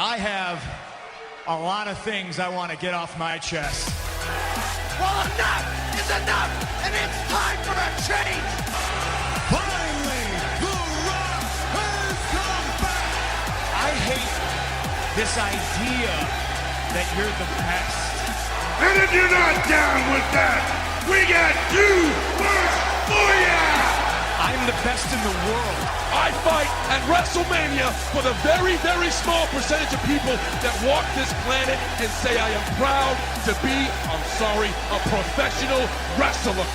I have a lot of things I want to get off my chest. Well, enough is enough, and it's time for a change. Finally, The Rock has come back. I hate this idea that you're the best. And if you're not down with that, we got two words for ya! I'm the best in the world. I fight at WrestleMania for the very, very small percentage of people that walk this planet and say I am proud to be, I'm sorry, a professional wrestler.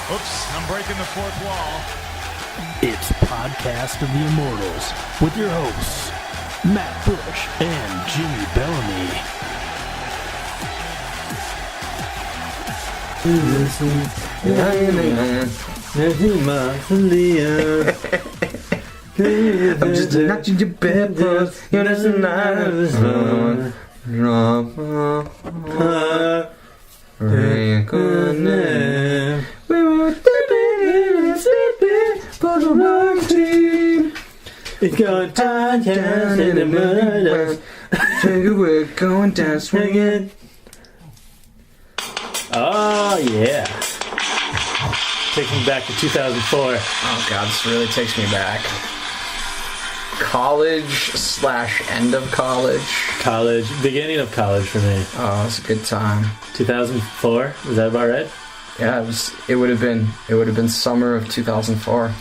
Oops, I'm breaking the fourth wall. It's Podcast of the Immortals with your hosts, Matt Bush and Jimmy Bellamy. I'm just knocking your bedpost. You're just a night of the sun. We were sleeping for the rock team. It's going down, down in the mud. We're going down swinging. Oh, yeah. Takes me back to 2004. Oh, God, this really takes me back. College/end of college. College, beginning of college for me. Oh, it's a good time. 2004, is that about right? Yeah, it would have been summer of 2004.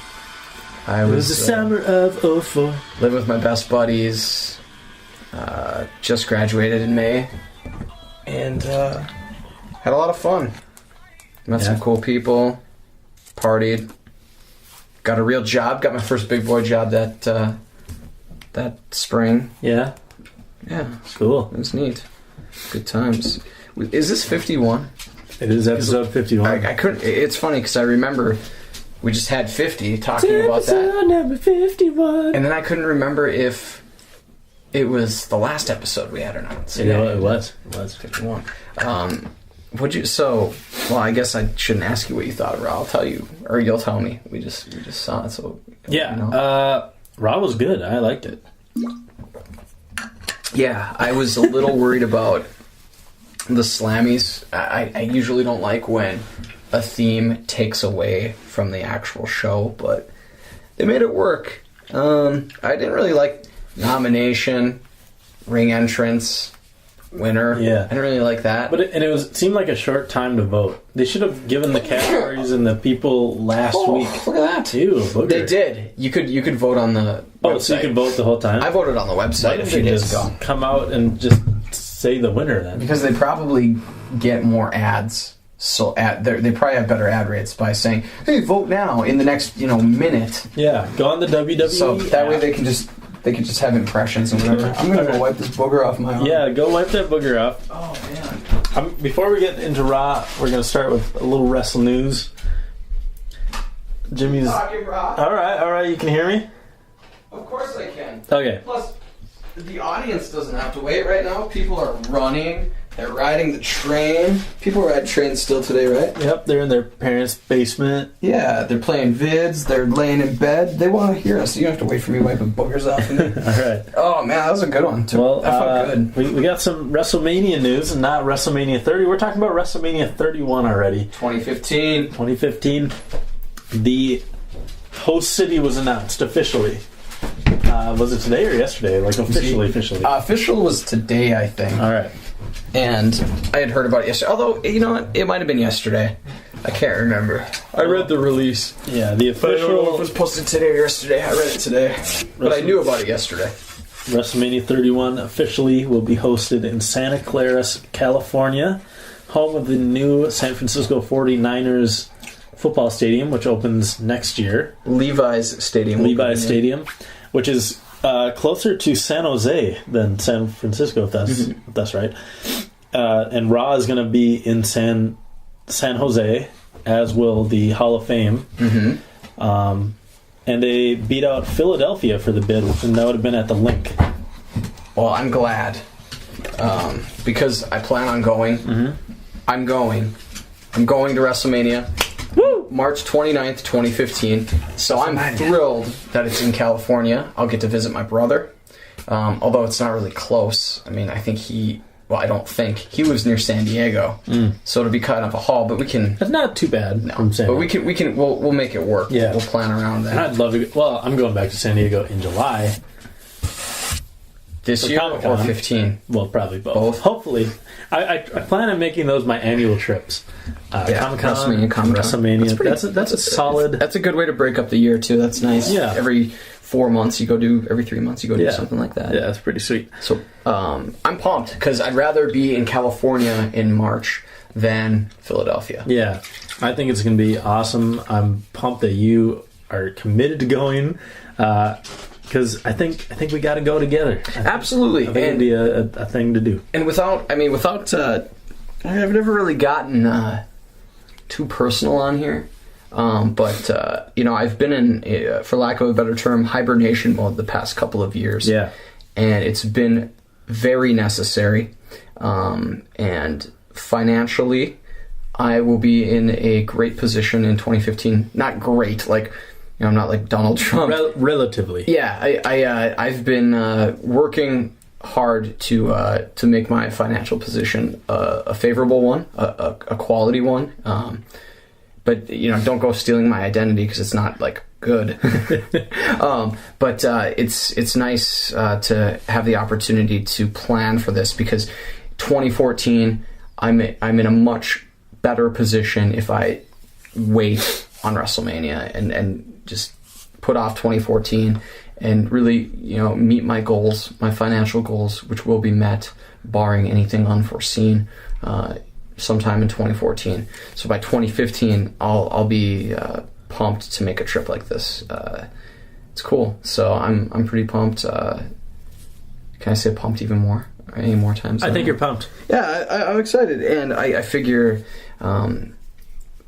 It was the summer of 04. Living with my best buddies. Just graduated in May. And had a lot of fun. Met some cool people. Partied. Got a real job. Got my first big boy job that spring. Yeah? Yeah. Cool. It was neat. Good times. Is this 51? It is episode 51. I couldn't. It's funny because I remember we just had 50 talking about that. Episode number 51. And then I couldn't remember if it was the last episode we had or not. So it was. 51. Well, I guess I shouldn't ask you what you thought of Raw. I'll tell you, or you'll tell me. We just saw it, so yeah. You know. Raw was good. I liked it. Yeah, I was a little worried about the slammies. I usually don't like when a theme takes away from the actual show, but they made it work. I didn't really like nomination, ring entrance, winner. Yeah. I didn't really like that. But it seemed like a short time to vote. They should have given the categories and the people last week. Look at that. Ew, they did. You could vote on the website. So you could vote the whole time? I voted on the website a few days ago. Come out and just say the winner then. Because they probably get more ads. So they probably have better ad rates by saying, "Hey, vote now in the next Yeah, minute." go on the WWE. So that way they can just have impressions and whatever. I'm gonna go wipe this booger off my arm. Yeah, go wipe that booger off. Oh man. Before we get into Raw, we're gonna start with a little wrestle news. Jimmy's. Talking Raw. All right. You can hear me? Of course I can. Okay. Plus, the audience doesn't have to wait right now. People are running. They're riding the train. People ride trains still today, right? Yep, they're in their parents' basement. Yeah, they're playing vids. They're laying in bed. They want to hear us. You don't have to wait for me wiping boogers off. All right. Oh, man, that was a good one, too. Well, that felt good. We got some WrestleMania news, and not WrestleMania 30. We're talking about WrestleMania 31 already. 2015. The host city was announced officially. Was it today or yesterday? Like officially? Official was today, I think. All right. And I had heard about it yesterday. Although, you know what? It might have been yesterday. I can't remember. I read the release. Yeah, the official... I don't know if it was posted today or yesterday. I read it today. But I knew about it yesterday. WrestleMania 31 officially will be hosted in Santa Clara, California, home of the new San Francisco 49ers football stadium, which opens next year. Levi's Stadium, which is closer to San Jose than San Francisco, if that's right. And Raw is going to be in San Jose, as will the Hall of Fame. Mm-hmm. And they beat out Philadelphia for the bid, and that would have been at the Link. Well, I'm glad. Because I plan on going. Mm-hmm. I'm going to WrestleMania. Woo! March 29th, 2015. So I'm thrilled that it's in California. I'll get to visit my brother. although it's not really close. I mean, I think I don't think he lives near San Diego, so it'll be kind of a haul. But we can. That's not too bad. No, from San but Diego. we'll make it work. Yeah. We'll plan around that. And I'd love to. Well, I'm going back to San Diego in July. This year Comic-Con. or 15? Well, probably both. Both? Hopefully. I plan on making those my annual trips. Comic-Con, WrestleMania. That's a solid... That's a good way to break up the year, too. That's nice. Yeah. Every 4 months you go do... Every 3 months you go do something like that. Yeah, that's pretty sweet. So, I'm pumped, because I'd rather be in California in March than Philadelphia. Yeah. I think it's going to be awesome. I'm pumped that you are committed to going... because I think we got to go together. Absolutely, I think it'd be a thing to do. And without I've never really gotten too personal on here, but I've been in, for lack of a better term, hibernation mode the past couple of years. Yeah, and it's been very necessary. And financially, I will be in a great position in 2015. Not great, like. I'm not like Donald Trump. Relatively. Yeah, I've been working hard to make my financial position a favorable one, a quality one. But don't go stealing my identity because it's not like good. But it's nice to have the opportunity to plan for this because 2014, I'm in a much better position if I wait on WrestleMania and just put off 2014 and really, meet my goals, my financial goals, which will be met barring anything unforeseen sometime in 2014. So by 2015, I'll be pumped to make a trip like this. It's cool. So I'm pretty pumped. Can I say pumped even more? Any more times? I think you're pumped. Yeah, I'm excited, and I figure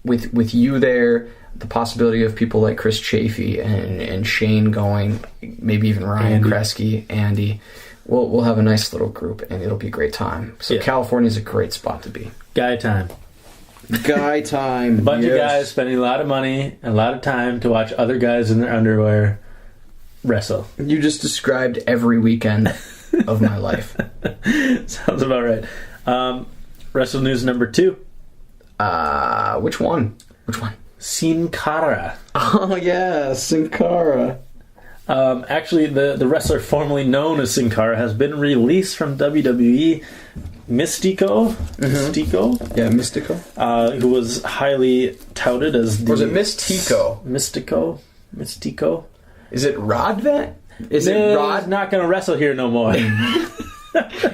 with you there. The possibility of people like Chris Chafee and Shane going, maybe even Ryan Kresge, Andy, we'll have a nice little group and it'll be a great time. So California's a great spot to be. Guy time. Guy time. A bunch of guys spending a lot of money and a lot of time to watch other guys in their underwear wrestle. You just described every weekend of my life. Sounds about right. Wrestle News number 2. Which one? Sin Cara. Oh yeah, Sin Cara. Actually, the wrestler formerly known as Sin Cara has been released from WWE. Mystico? Yeah, Mystico. Who was highly touted as the... Or was it Mystico? Mystico? Is it Rod Van? Is it Rod? Not going to wrestle here no more.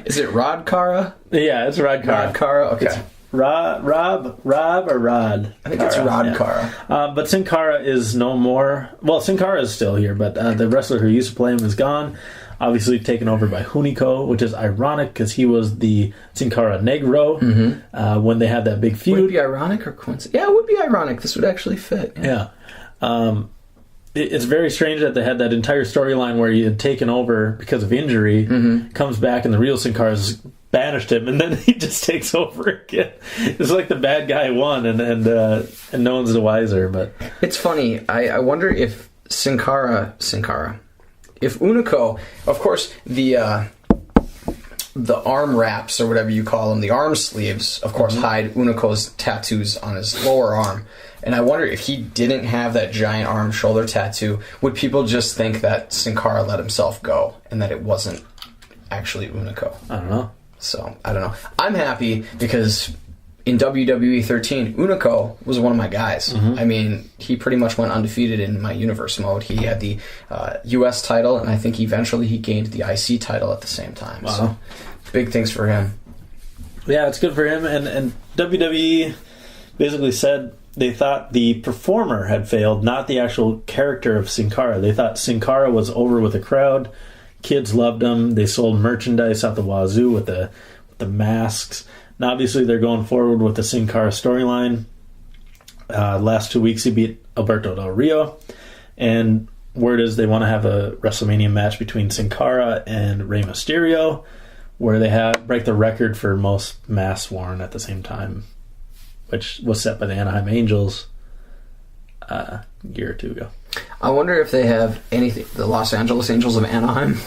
Is it Rod Cara? Yeah, it's Rod Cara. Rod Cara, okay. It's Rob or Rod? I think Cara, it's Rod Cara. But Sin Cara is no more. Well, Sin Cara is still here, but the wrestler who used to play him is gone. Obviously taken over by Hunico, which is ironic because he was the Sin Cara Negro when they had that big feud. Would it be ironic or coincidence? Yeah, it would be ironic. This would actually fit. Yeah. It's very strange that they had that entire storyline where he had taken over because of injury, comes back and the real Sin Cara's banished him, and then he just takes over again. It's like the bad guy won, and no one's the wiser. But it's funny. I wonder if Sin Cara, if Unico, of course, the arm wraps or whatever you call them, the arm sleeves, of course, hide Unico's tattoos on his lower arm. And I wonder if he didn't have that giant arm shoulder tattoo, would people just think that Sin Cara let himself go and that it wasn't actually Unico? I don't know. So, I don't know. I'm happy because in WWE 13, Unico was one of my guys. I mean, he pretty much went undefeated in my universe mode. He had the U.S. title, and I think eventually he gained the IC title at the same time. Wow. So, big things for him. Yeah, it's good for him. And WWE basically said they thought the performer had failed, not the actual character of Sin Cara. They thought Sin Cara was over with the crowd. Kids loved him. They sold merchandise out the wazoo with the masks. And obviously, they're going forward with the Sin Cara storyline. Last 2 weeks, he beat Alberto Del Rio. And word is they want to have a WrestleMania match between Sin Cara and Rey Mysterio, where they break the record for most masks worn at the same time, which was set by the Anaheim Angels. a year or two ago. I wonder if they have anything. The Los Angeles Angels of Anaheim.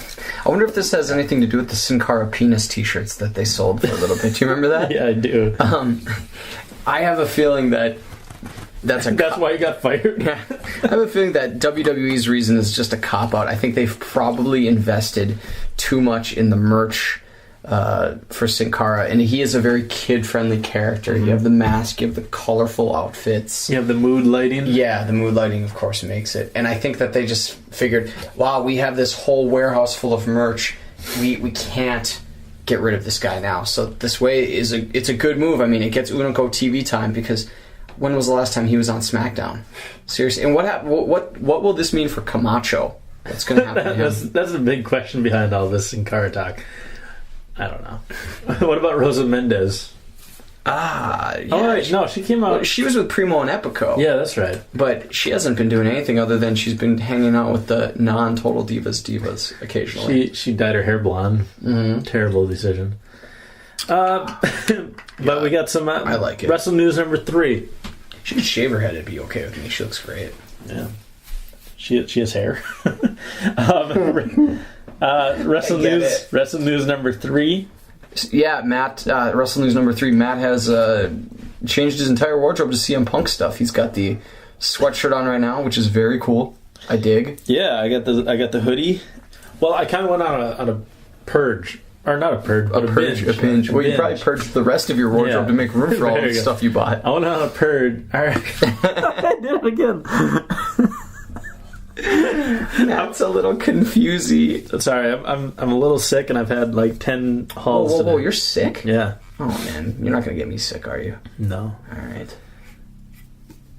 I wonder if this has anything to do with the Sin Cara penis T-shirts that they sold for a little bit. Do you remember that? Yeah, I do. I have a feeling that that's why you got fired. Yeah, I have a feeling that WWE's reason is just a cop out. I think they've probably invested too much in the merch for Sin Cara, and he is a very kid-friendly character. Mm-hmm. You have the mask, you have the colorful outfits, you have the mood lighting. Yeah, the mood lighting, of course, makes it. And I think that they just figured, wow, we have this whole warehouse full of merch. We can't get rid of this guy now. So this way it's a good move. I mean, it gets Unico TV time, because when was the last time he was on SmackDown? Seriously. And what will this mean for Camacho? What's going to happen to him? That's a big question behind all this Sin Cara talk. I don't know. What about Rosa Mendez? Yeah. Oh, right. No, she came out. Well, she was with Primo and Epico. Yeah, that's right. But she hasn't been doing anything other than she's been hanging out with the non-Total Divas occasionally. She dyed her hair blonde. Mm-hmm. Terrible decision. But we got some. I like it. Wrestle News number 3. She could shave her head; it'd be okay with me. She looks great. Yeah, she has hair. Wrestle News number 3. Yeah, Matt. Wrestle News number 3. Matt has changed his entire wardrobe to CM Punk stuff. He's got the sweatshirt on right now, which is very cool. I dig. Yeah, I got the hoodie. Well, I kind of went on a purge. Or not a purge, but a binge. Well, you probably purged the rest of your wardrobe to make room for all the stuff you bought. I went on a purge. All right. I did it again. That's a little confusing. Sorry, I'm a little sick, and I've had like 10 hauls. Whoa! You're sick? Yeah. Oh man, you're not gonna get me sick, are you? No. All right.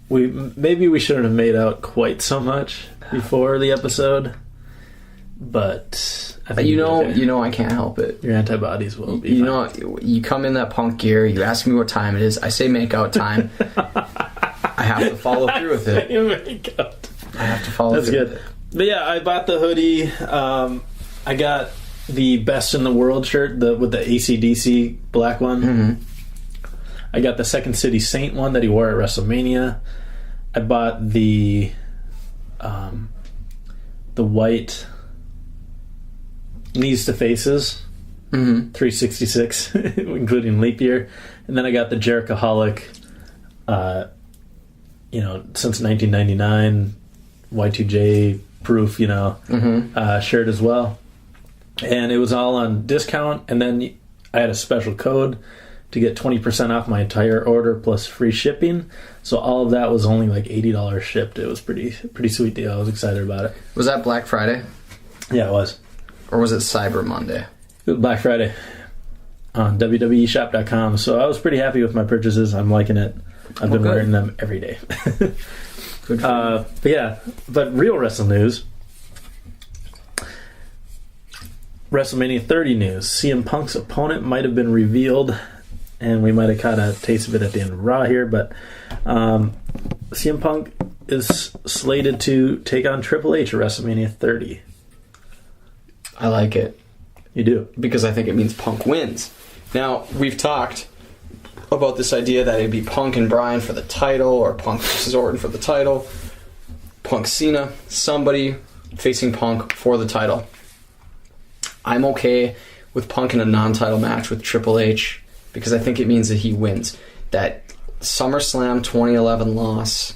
Maybe we shouldn't have made out quite so much before the episode, but I think you know, I can't help it. Your antibodies will be. You know, you come in that Punk gear. You ask me what time it is. I say make out time. I have to follow through with it. Make out. I have to follow through. That's good. But yeah, I bought the hoodie. I got the Best in the World shirt with the AC/DC black one. Mm-hmm. I got the Second City Saint one that he wore at WrestleMania. I bought the white Knees to Faces 366, including leap year. And then I got the Jerichoholic, since 1999, Y2J proof, shirt as well. And it was all on discount. And then I had a special code to get 20% off my entire order plus free shipping. So all of that was only like $80 shipped. It was pretty sweet deal. I was excited about it. Was that Black Friday? Yeah, it was. Or was it Cyber Monday? It was Black Friday on WWEshop.com. So I was pretty happy with my purchases. I'm liking it. I've been wearing them every day. Good for you. But real wrestling news. WrestleMania 30 news. CM Punk's opponent might have been revealed, and we might have caught a taste of it at the end of Raw here, but CM Punk is slated to take on Triple H at WrestleMania 30. I like it. You do? Because I think it means Punk wins. Now, we've talked about this idea that it'd be Punk and Bryan for the title, or Punk versus Orton for the title, Punk Cena, somebody facing Punk for the title. I'm okay with Punk in a non-title match with Triple H because I think it means that he wins. That SummerSlam 2011 loss,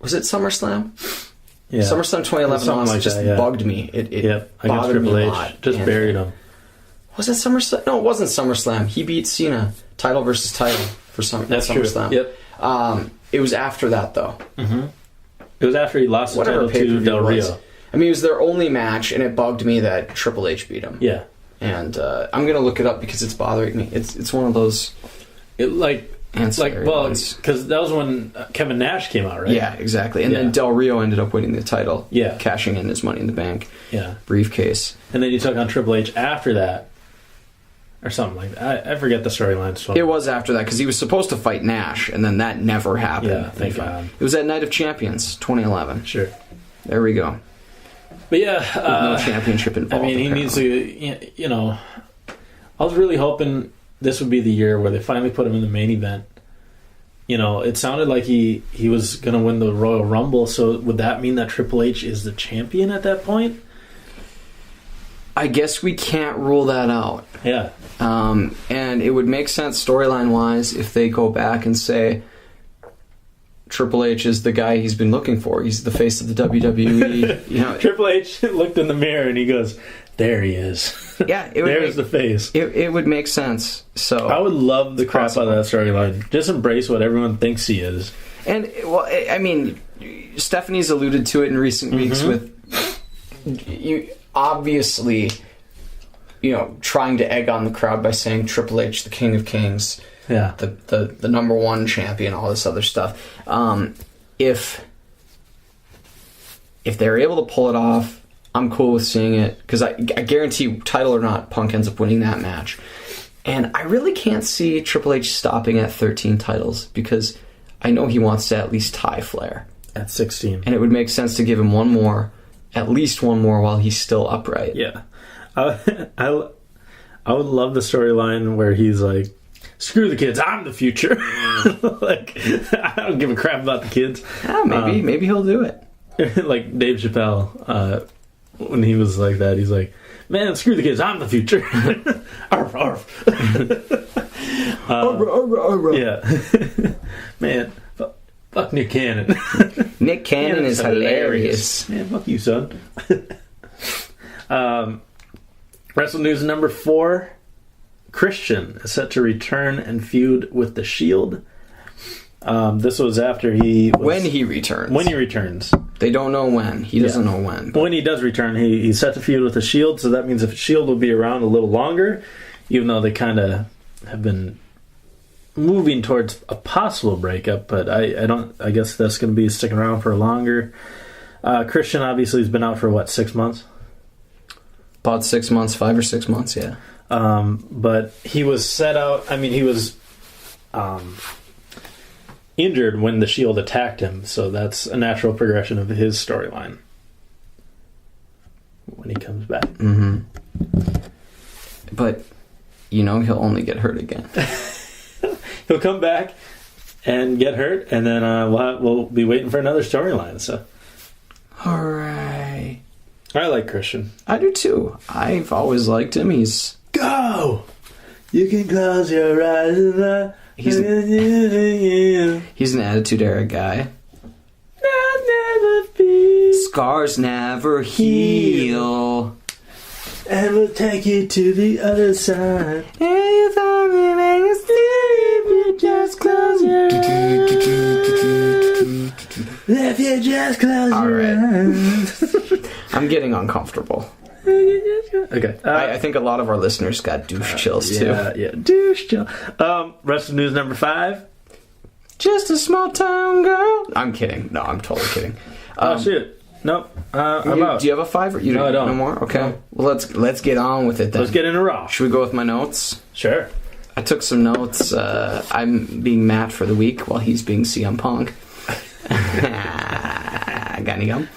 was it SummerSlam? Yeah. SummerSlam 2011 loss like just bugged me. It bothered me a lot. Just buried him. Was it SummerSlam? No, it wasn't SummerSlam. He beat Cena, title versus title for SummerSlam. True. Yep. It was after that though. Mm-hmm. It was after he lost the title to Del Rio. I mean, it was their only match, and it bugged me that Triple H beat him. Yeah. And I'm going to look it up because it's bothering me. It's one of those... because that was when Kevin Nash came out, right? Yeah, exactly. And then Del Rio ended up winning the title. Yeah. Cashing in his Money in the Bank briefcase. And then he took on Triple H after that. Or something like that. I forget the storyline. So. It was after that, because he was supposed to fight Nash, and then that never happened. Yeah, thank God. It was at Night of Champions, 2011. Sure. There we go. But yeah, no championship involved. I mean, he needs to. I was really hoping this would be the year where they finally put him in the main event, it sounded like he was going to win the Royal Rumble. So would that mean that Triple H is the champion at that point? I guess we can't rule that out. Yeah. And it would make sense storyline-wise if they go back and say Triple H is the guy he's been looking for. He's the face of the WWE. Triple H looked in the mirror and he goes, "There he is." Yeah, there's the face. It would make sense. So I would love the crap out of that storyline. Just embrace what everyone thinks he is. And I mean, Stephanie's alluded to it in recent weeks with you obviously, trying to egg on the crowd by saying Triple H, the King of Kings. Yeah, the number one champion, all this other stuff. If they're able to pull it off, I'm cool with seeing it, because I guarantee, title or not, Punk ends up winning that match. And I really can't see Triple H stopping at 13 titles, because I know he wants to at least tie Flair at 16, and it would make sense to give him at least one more while he's still upright. Yeah, I would love the storyline where he's like, "Screw the kids, I'm the future." Like, I don't give a crap about the kids. Yeah, maybe he'll do it. Like Dave Chappelle, when he was like that, he's like, "Man, screw the kids, I'm the future." Arf, arf. Yeah. Man, fuck Nick Cannon. Nick Cannon is hilarious. Man, fuck you, son. Wrestle News number 4. Christian is set to return and feud with The Shield. This was after when he returns. When he returns. They don't know when. He doesn't know when. But when he does return, he's set to feud with The Shield, so that means if The Shield will be around a little longer, even though they kind of have been moving towards a possible breakup, but I guess that's going to be sticking around for longer. Christian obviously has been out for 6 months? About 6 months, 5 or 6 months, yeah. But he was set out. I mean, he was injured when the Shield attacked him, so that's a natural progression of his storyline when he comes back. Mm-hmm. But he'll only get hurt again. He'll come back and get hurt, and then we'll be waiting for another storyline. So, all right. I like Christian. I do too. I've always liked him. He's go. You can close your eyes. He's an attitude era guy. Never be. Scars never heal. And we'll take you to the other side. And you find me make you sleep. You just close your eyes. If you just close your eyes. I'm getting uncomfortable. Okay. I think a lot of our listeners got douche chills too. Yeah, douche chill. Wrestling News number 5. Just a small town girl. I'm kidding. No, I'm totally kidding. Oh shit. Nope. I'm out. Do you have a 5? No, I don't. No more? Okay. No. Well, let's get on with it then. Let's get in a row. Should we go with my notes? Sure. I took some notes. I'm being Matt for the week while he's being CM Punk. Got any gum?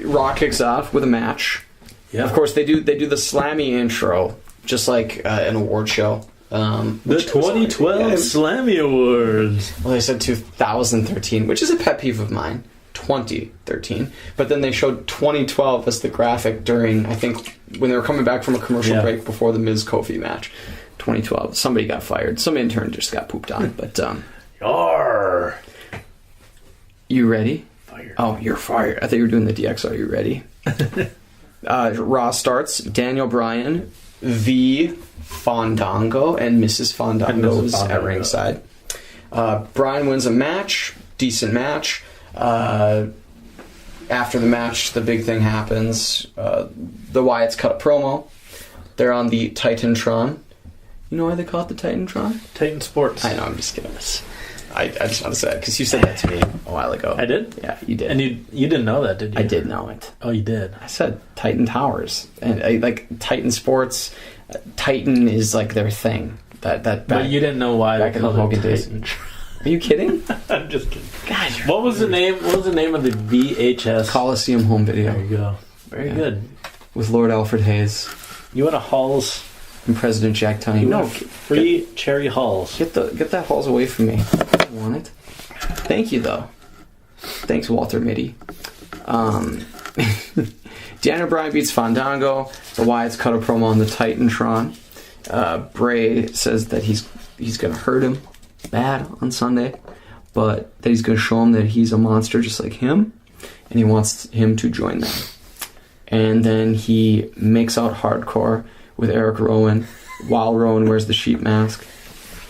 Raw kicks off with a match. Yeah. Of course, they do the Slammy intro, just like an award show. The 2012 Slammy Awards. Well, they said 2013, which is a pet peeve of mine. 2013. But then they showed 2012 as the graphic during, I think, when they were coming back from a commercial break before the Miz Kofi match. 2012. Somebody got fired. Some intern just got pooped on. But, Yarr. You ready? Fired. Oh, you're fired. I thought you were doing the DX. Are you ready? Raw starts. Daniel Bryan, the Fandango, and Mrs. Fandango is at ringside. Bryan wins a match. Decent match. After the match, the big thing happens. The Wyatts cut a promo. They're on the Titantron. You know why they call it the Titantron? Titan Sports. I know, I'm just kidding. I just want to say it because you said that to me a while ago. I did? Yeah, you did. And you didn't know that, did you? I did know it. Oh, you did? I said Titan Towers. And I like Titan Sports. Titan is like their thing. But you didn't know why back in the Hogan days. Are you kidding? I'm just kidding. Gosh, what was the name of the VHS? Coliseum home video. There you go. Very good. With Lord Alfred Hayes. You want a Halls? And President Jack Tunney. No, free cherry Halls. Get that Halls away from me. want it. Thank you, though. Thanks, Walter Mitty. Daniel Bryan beats Fandango. The Wyatts cut a promo on the Titantron. Bray says that he's going to hurt him bad on Sunday, but that he's going to show him that he's a monster just like him, and he wants him to join them. And then he makes out hardcore with Eric Rowan while Rowan wears the sheep mask,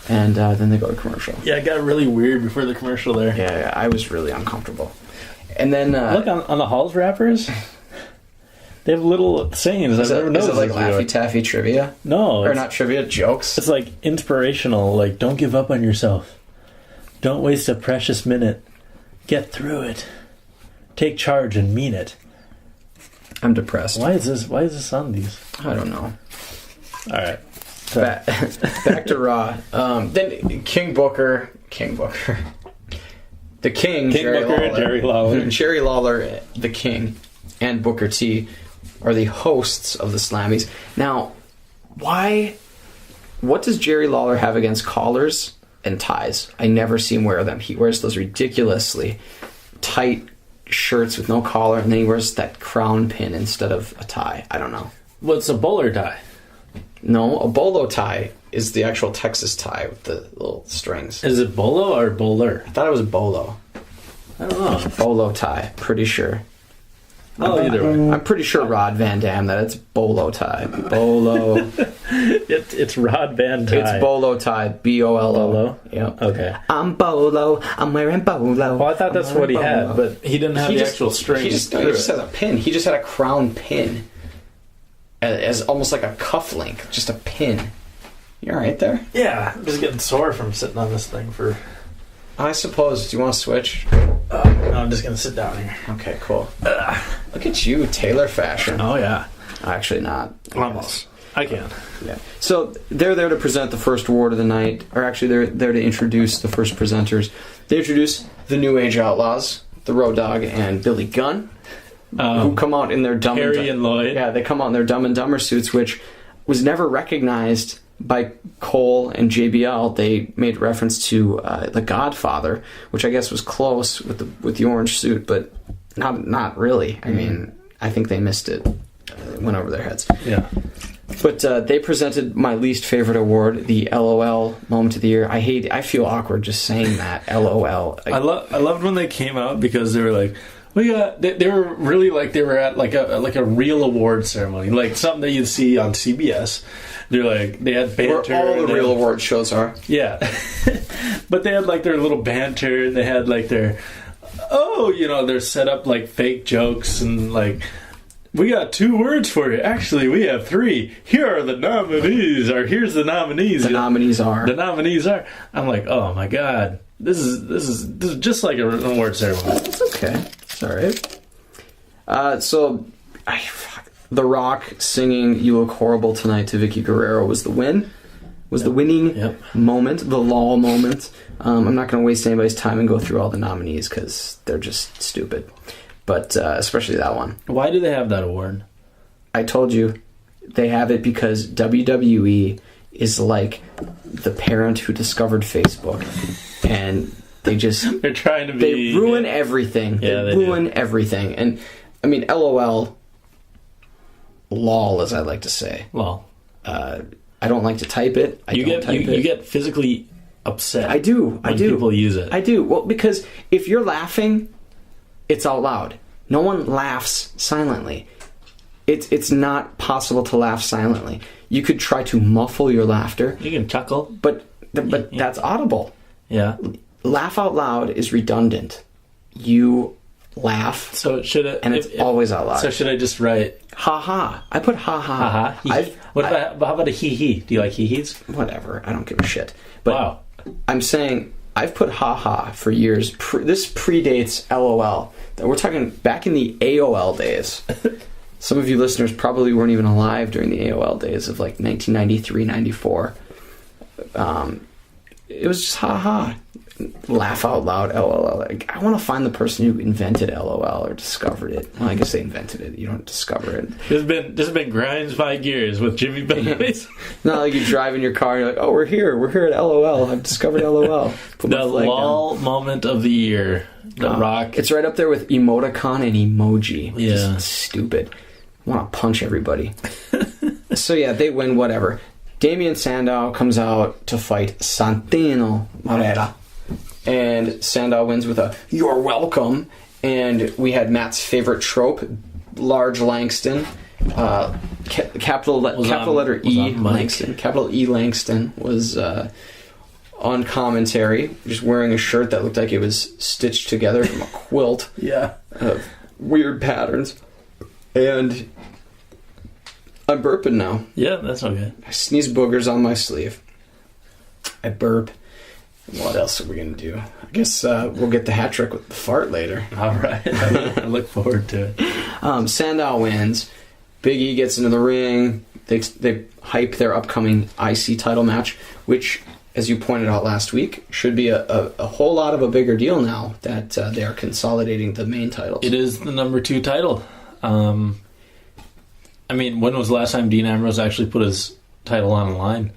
and then they go to commercial. Yeah, it got really weird before the commercial there. Yeah, I was really uncomfortable. And then look on the Halls wrappers. They have little sayings. I've never noticed. Is it like Laffy Taffy trivia? No. Or not trivia, jokes? It's like inspirational, like, don't give up on yourself. Don't waste a precious minute. Get through it. Take charge and mean it. I'm depressed. Why is this on these? I don't know. Alright. Back to Raw. Then King Booker. The King, Jerry Booker, Lawler. Jerry Lawler. Jerry Lawler, the King, and Booker T are the hosts of the Slammies. Now, what does Jerry Lawler have against collars and ties? I never see him wear them. He wears those ridiculously tight shirts with no collar, and then he wears that crown pin instead of a tie. I don't know. What's a bowler tie? No, a bolo tie is the actual Texas tie with the little strings. Is it bolo or bowler? I thought it was bolo. I don't know. Bolo tie, pretty sure. Oh, either way. I'm pretty sure Rod Van Dam that it's bolo tie. Bolo. It's Rod Van tie. It's bolo tie. B-O-L-O. Bolo? Yep. Okay. I'm bolo. I'm wearing bolo. Well, I thought that's what he had, but he didn't have the actual string. He just has a pin. He just had a crown pin. As almost like a cufflink. Just a pin. You alright there? Yeah, I'm just getting sore from sitting on this thing for... I suppose. Do you want to switch? No, I'm just going to sit down here. Okay, cool. Look at you, Taylor fashion. Oh, yeah. Actually not. Almost. I can. Yeah. So they're there to present the first award of the night, or actually they're there to introduce the first presenters. They introduce the New Age Outlaws, the Road Dogg and Billy Gunn, who come out in their Dumb Harry and Lloyd. Yeah, they come out in their Dumb and Dumber suits, which was never recognized by Cole and JBL. They made reference to The Godfather, which I guess was close with the orange suit, but not really. I mean, I think they missed it. It went over their heads. Yeah. But they presented my least favorite award, the LOL Moment of the Year. I feel awkward just saying that. LOL. I loved when they came out because they were like, they were really like they were at like a real award ceremony, like something that you'd see on CBS. They're like, they had banter. Where all the real award shows are. Yeah. But they had like their little banter, and they had like their, they're set up like fake jokes, and like, we got 2 words for you. Actually, we have 3. Here are the nominees, or here's the nominees. The nominees are. I'm like, oh my god, this is just like an award ceremony. It's okay. It's all right. The Rock singing "You Look Horrible Tonight" to Vicky Guerrero was the win. Was the winning moment, the lull moment. I'm not going to waste anybody's time and go through all the nominees because they're just stupid. But especially that one. Why do they have that award? I told you, they have it because WWE is like the parent who discovered Facebook, and they're trying to be. They ruin everything. Yeah, they ruin everything. And I mean, LOL, as I like to say. Lol. I don't like to type it. You get physically upset. I do. When people use it. I do. Well, because if you're laughing, it's out loud. No one laughs silently. It's not possible to laugh silently. You could try to muffle your laughter. You can chuckle, but that's audible. Yeah. Laugh out loud is redundant. You laugh. So it's always out loud. So should I just write ha ha? I put ha ha. Ha ha. How about a hee hee? Do you like hee hees? Whatever. I don't give a shit. But wow. I'm saying I've put ha ha for years. This predates LOL. We're talking back in the AOL days. Some of you listeners probably weren't even alive during the AOL days of like 1993, 94. it was just ha, laugh out loud, LOL. Like, I want to find the person who invented LOL or discovered it. Well, I guess they invented it. You don't discover it. This has been grinds by gears with Jimmy Bennett. Not like you drive in your car and you're like, oh, we're here at LOL. I've discovered LOL. Put The my flag LOL down. moment of the year. The Rock. It's right up there with emoticon and emoji. Yeah. Just stupid. I want to punch everybody. So yeah, they win, whatever. Damian Sandow comes out to fight Santino Marella. And Sandow wins with a "You're welcome." And we had Matt's favorite trope, Large Langston. Capital letter E Langston. Capital E Langston was on commentary, just wearing a shirt that looked like it was stitched together from a quilt. Yeah. Of weird patterns. And I'm burping now. Yeah, that's okay. I sneeze boogers on my sleeve. I burp. What else are we going to do? I guess we'll get the hat trick with the fart later. All right. I look forward to it. Sandow wins. Big E gets into the ring. They hype their upcoming IC title match, which, as you pointed out last week, should be a whole lot of a bigger deal now that they are consolidating the main titles. It is the number 2 title. I mean, when was the last time Dean Ambrose actually put his title on the line?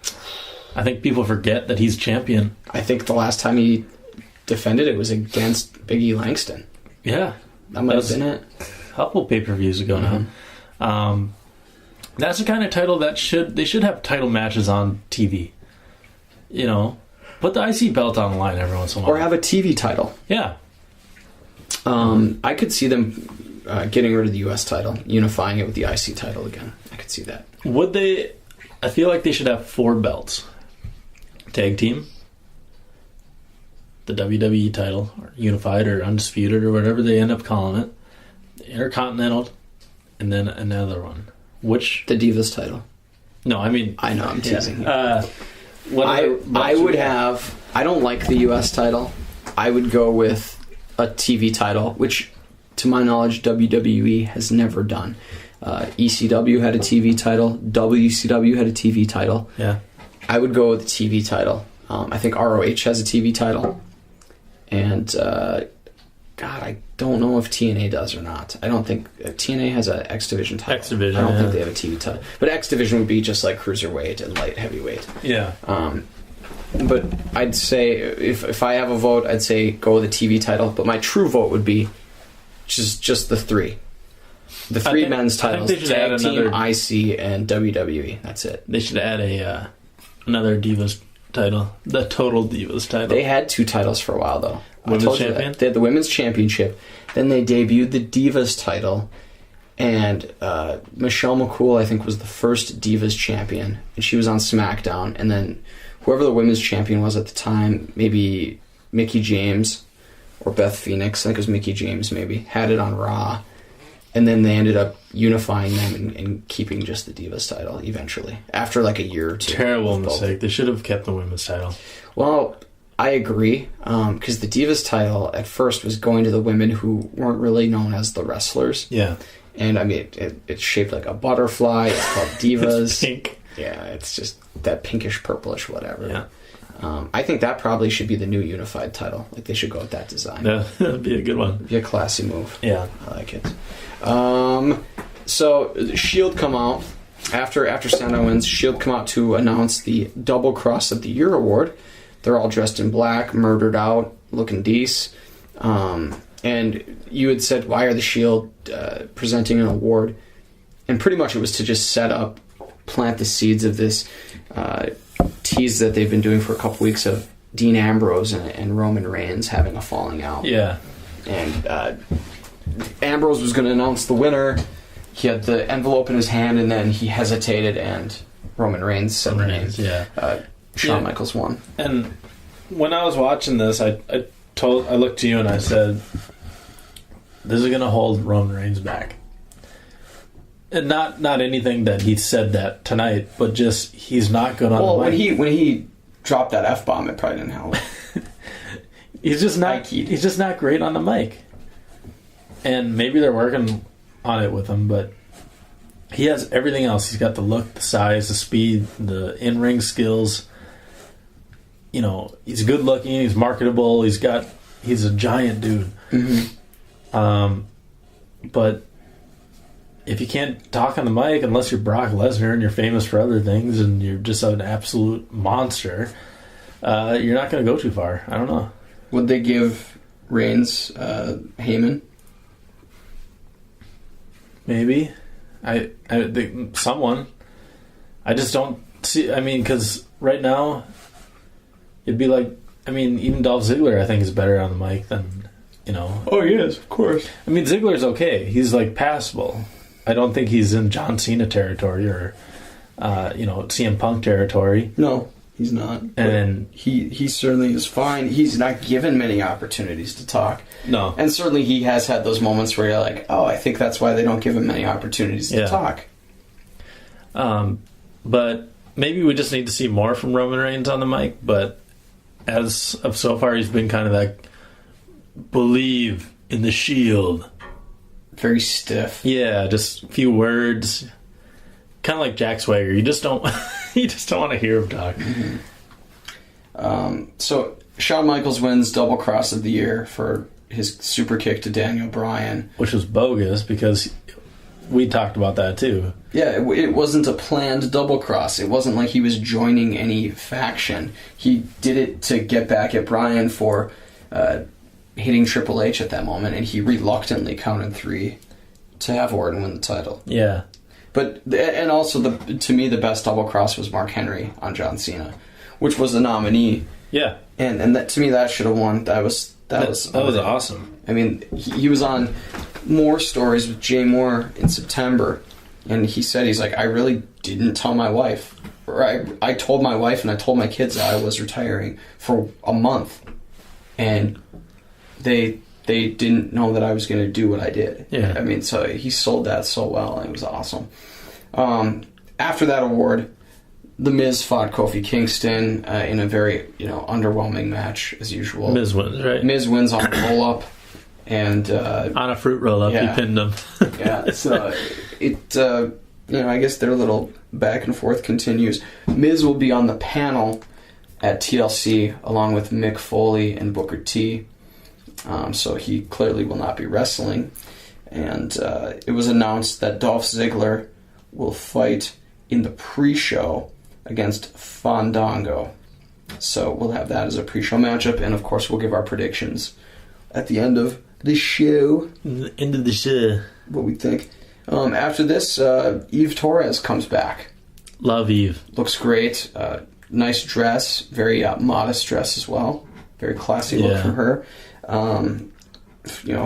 I think people forget that he's champion. I think the last time he defended it was against Big E Langston. Yeah. That might have been it. A couple pay-per-views ago now. That's the kind of title that they should have title matches on TV. You know, put the IC belt on the line every once in a while. Or have a TV title. Yeah. I could see them getting rid of the US title, unifying it with the IC title again. I could see that. Would they... I feel like they should have 4 belts. Tag team, the WWE title, or Unified or Undisputed or whatever they end up calling it, the Intercontinental, and then another one. Which... The Divas title. No, I mean... I know, I'm teasing you. I would have... I don't like the US title. I would go with a TV title, which, to my knowledge, WWE has never done. ECW had a TV title. WCW had a TV title. Yeah. I would go with the TV title. I think ROH has a TV title. And, God, I don't know if TNA does or not. I don't think... TNA has an X Division title. X Division, I don't think they have a TV title. But X Division would be just like Cruiserweight and Light Heavyweight. Yeah. But I'd say, if I have a vote, I'd say go with the TV title. But my true vote would be just the 3. The 3 men's titles, Tag Team, IC, and WWE. That's it. They should add another Divas title. The Total Divas title. They had 2 titles for a while, though. Women's Champion? They had the Women's Championship. Then they debuted the Divas title. And Michelle McCool, I think, was the first Divas champion. And she was on SmackDown. And then whoever the Women's Champion was at the time, maybe Mickie James or Beth Phoenix, I think it was Mickie James maybe, had it on Raw. And then they ended up unifying them and keeping just the Divas title eventually, after like a year or 2. Terrible mistake. They should have kept the women's title. Well, I agree, because the Divas title at first was going to the women who weren't really known as the wrestlers. Yeah. And I mean, it's shaped like a butterfly. It's called Divas. It's pink. Yeah, it's just that pinkish, purplish, whatever. Yeah. I think that probably should be the new unified title. Like, they should go with that design. That'd be a good one. It'd be a classy move. Yeah. I like it. So Shield come out after Sandow wins. Shield come out to announce the Double Cross of the Year award. They're all dressed in black, murdered out, looking decent. And you had said, why are the Shield presenting an award? And pretty much it was to just plant the seeds of this tease that they've been doing for a couple weeks of Dean Ambrose and Roman Reigns having a falling out. Yeah. And Ambrose was going to announce the winner. He had the envelope in his hand, and then he hesitated, and Roman Reigns said the name. Yeah. Shawn Michaels won. And when I was watching this, I looked to you and I said, this is going to hold Roman Reigns back. And not anything that he said that tonight, but just he's not good on the mic. when he dropped that F-bomb, it probably didn't help. He's just not great on the mic. And maybe they're working on it with him, but he has everything else. He's got the look, the size, the speed, the in-ring skills. you know, he's good looking, he's marketable, he's a giant dude. But if you can't talk on the mic, unless you're Brock Lesnar and you're famous for other things and you're just an absolute monster, you're not going to go too far. I don't know. Would they give Reigns Heyman? Maybe. Someone. I just don't see... I mean, because right now, it'd be like... I mean, even Dolph Ziggler, I think, is better on the mic than, you know... Oh, he is, of course. I mean, Ziggler's okay. He's, like, passable. I don't think he's in John Cena territory or, you know, CM Punk territory. No, he's not. And he certainly is fine. He's not given many opportunities to talk. No. And certainly he has had those moments where you're like, oh, I think that's why they don't give him many opportunities to talk. But maybe we just need to see more from Roman Reigns on the mic. But as of so far, he's been kind of that believe in the Shield. Very stiff. Yeah, just a few words. Kind of like Jack Swagger. You just don't want to hear him talk. So Shawn Michaels wins Double Cross of the Year for his super kick to Daniel Bryan. Which was bogus because we talked about that too. Yeah, it wasn't a planned double cross. It wasn't like he was joining any faction. He did it to get back at Bryan for hitting Triple H at that moment, and he reluctantly counted 3 to have Orton win the title. Yeah. But and also to me the best double cross was Mark Henry on John Cena, which was the nominee. Yeah. And that, to me, that should have won. That was awesome. I mean, he was on More Stories with Jay Moore in September, and he said, he's like, I really didn't tell my wife. Or I told my wife and I told my kids that I was retiring for a month, and they didn't know that I was going to do what I did. Yeah. I mean, so he sold that so well, and it was awesome. After that award, The Miz fought Kofi Kingston in a very, underwhelming match as usual. Miz wins, right? Miz wins on a roll-up, and on a fruit roll-up, he pinned him. Yeah, so I guess their little back and forth continues. Miz will be on the panel at TLC along with Mick Foley and Booker T. So he clearly will not be wrestling. And it was announced that Dolph Ziggler will fight in the pre-show against Fandango. So we'll have that as a pre-show matchup, and of course we'll give our predictions at the end of the show. End of the show. What we think. After this, Eve Torres comes back. Love Eve. Looks great. Nice dress. Very modest dress as well. Very classy look from her. Feel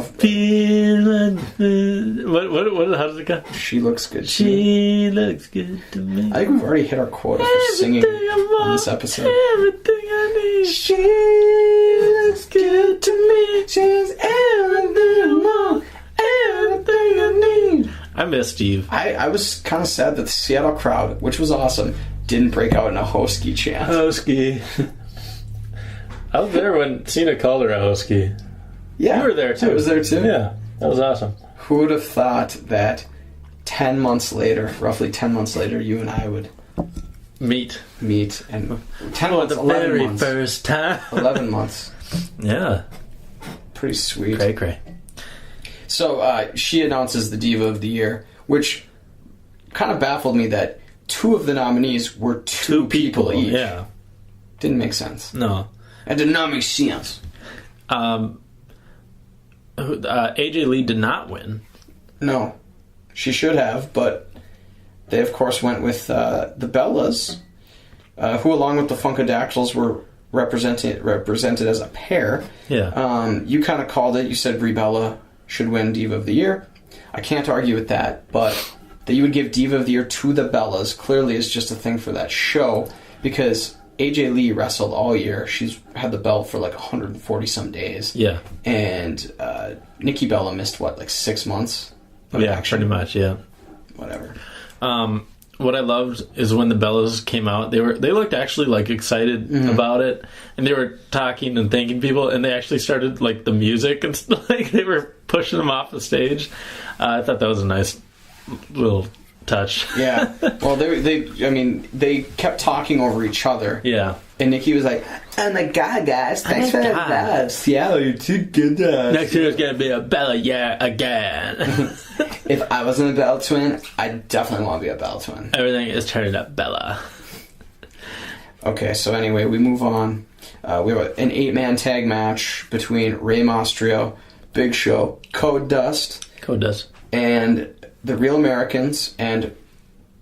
like what? How does it go? She looks good. She looks good to me. I think we've already hit our quota for singing on this episode. Everything I need. She looks good to me. She's everything I want. Everything I need. I missed Steve. I was kind of sad that the Seattle crowd, which was awesome, didn't break out in a Hosky chant. Hosky. I was there when Cena called her a Hosky. Yeah. You were there too. I was there too. Yeah. That was awesome. Who would have thought that 10 months later, roughly 10 months later, you and I would meet and 10 for months, the 11 very months. first time. 11 months. Yeah. Pretty sweet. Cray. So she announces the Diva of the Year, which kind of baffled me that 2 of the nominees were two people each. Yeah. Didn't make sense. No. It did not make sense. AJ Lee did not win. No. She should have, but they, of course, went with the Bellas, who, along with the Funkadactyls, were represented as a pair. Yeah. You kind of called it. You said Brie Bella should win Diva of the Year. I can't argue with that, but that you would give Diva of the Year to the Bellas clearly is just a thing for that show, because AJ Lee wrestled all year. She's had the belt for like 140 some days. Yeah. And Nikki Bella missed 6 months of action? Pretty much, yeah. Whatever. What I loved is when the Bellas came out, they looked actually excited about it, and they were talking and thanking people, and they actually started the music and stuff, they were pushing them off the stage. I thought that was a nice little touch. Yeah. Well, they kept talking over each other. Yeah. And Nikki was like, "Oh my god, guys, thanks for the loves. Yeah, you're too good. Next year's gonna be a Bella again." If I wasn't a Bella twin, I definitely want to be a Bella twin. Everything is turning up Bella. Okay, so anyway, we move on. We have an 8-man tag match between Rey Mysterio, Big Show, Code Dust, and the Real Americans and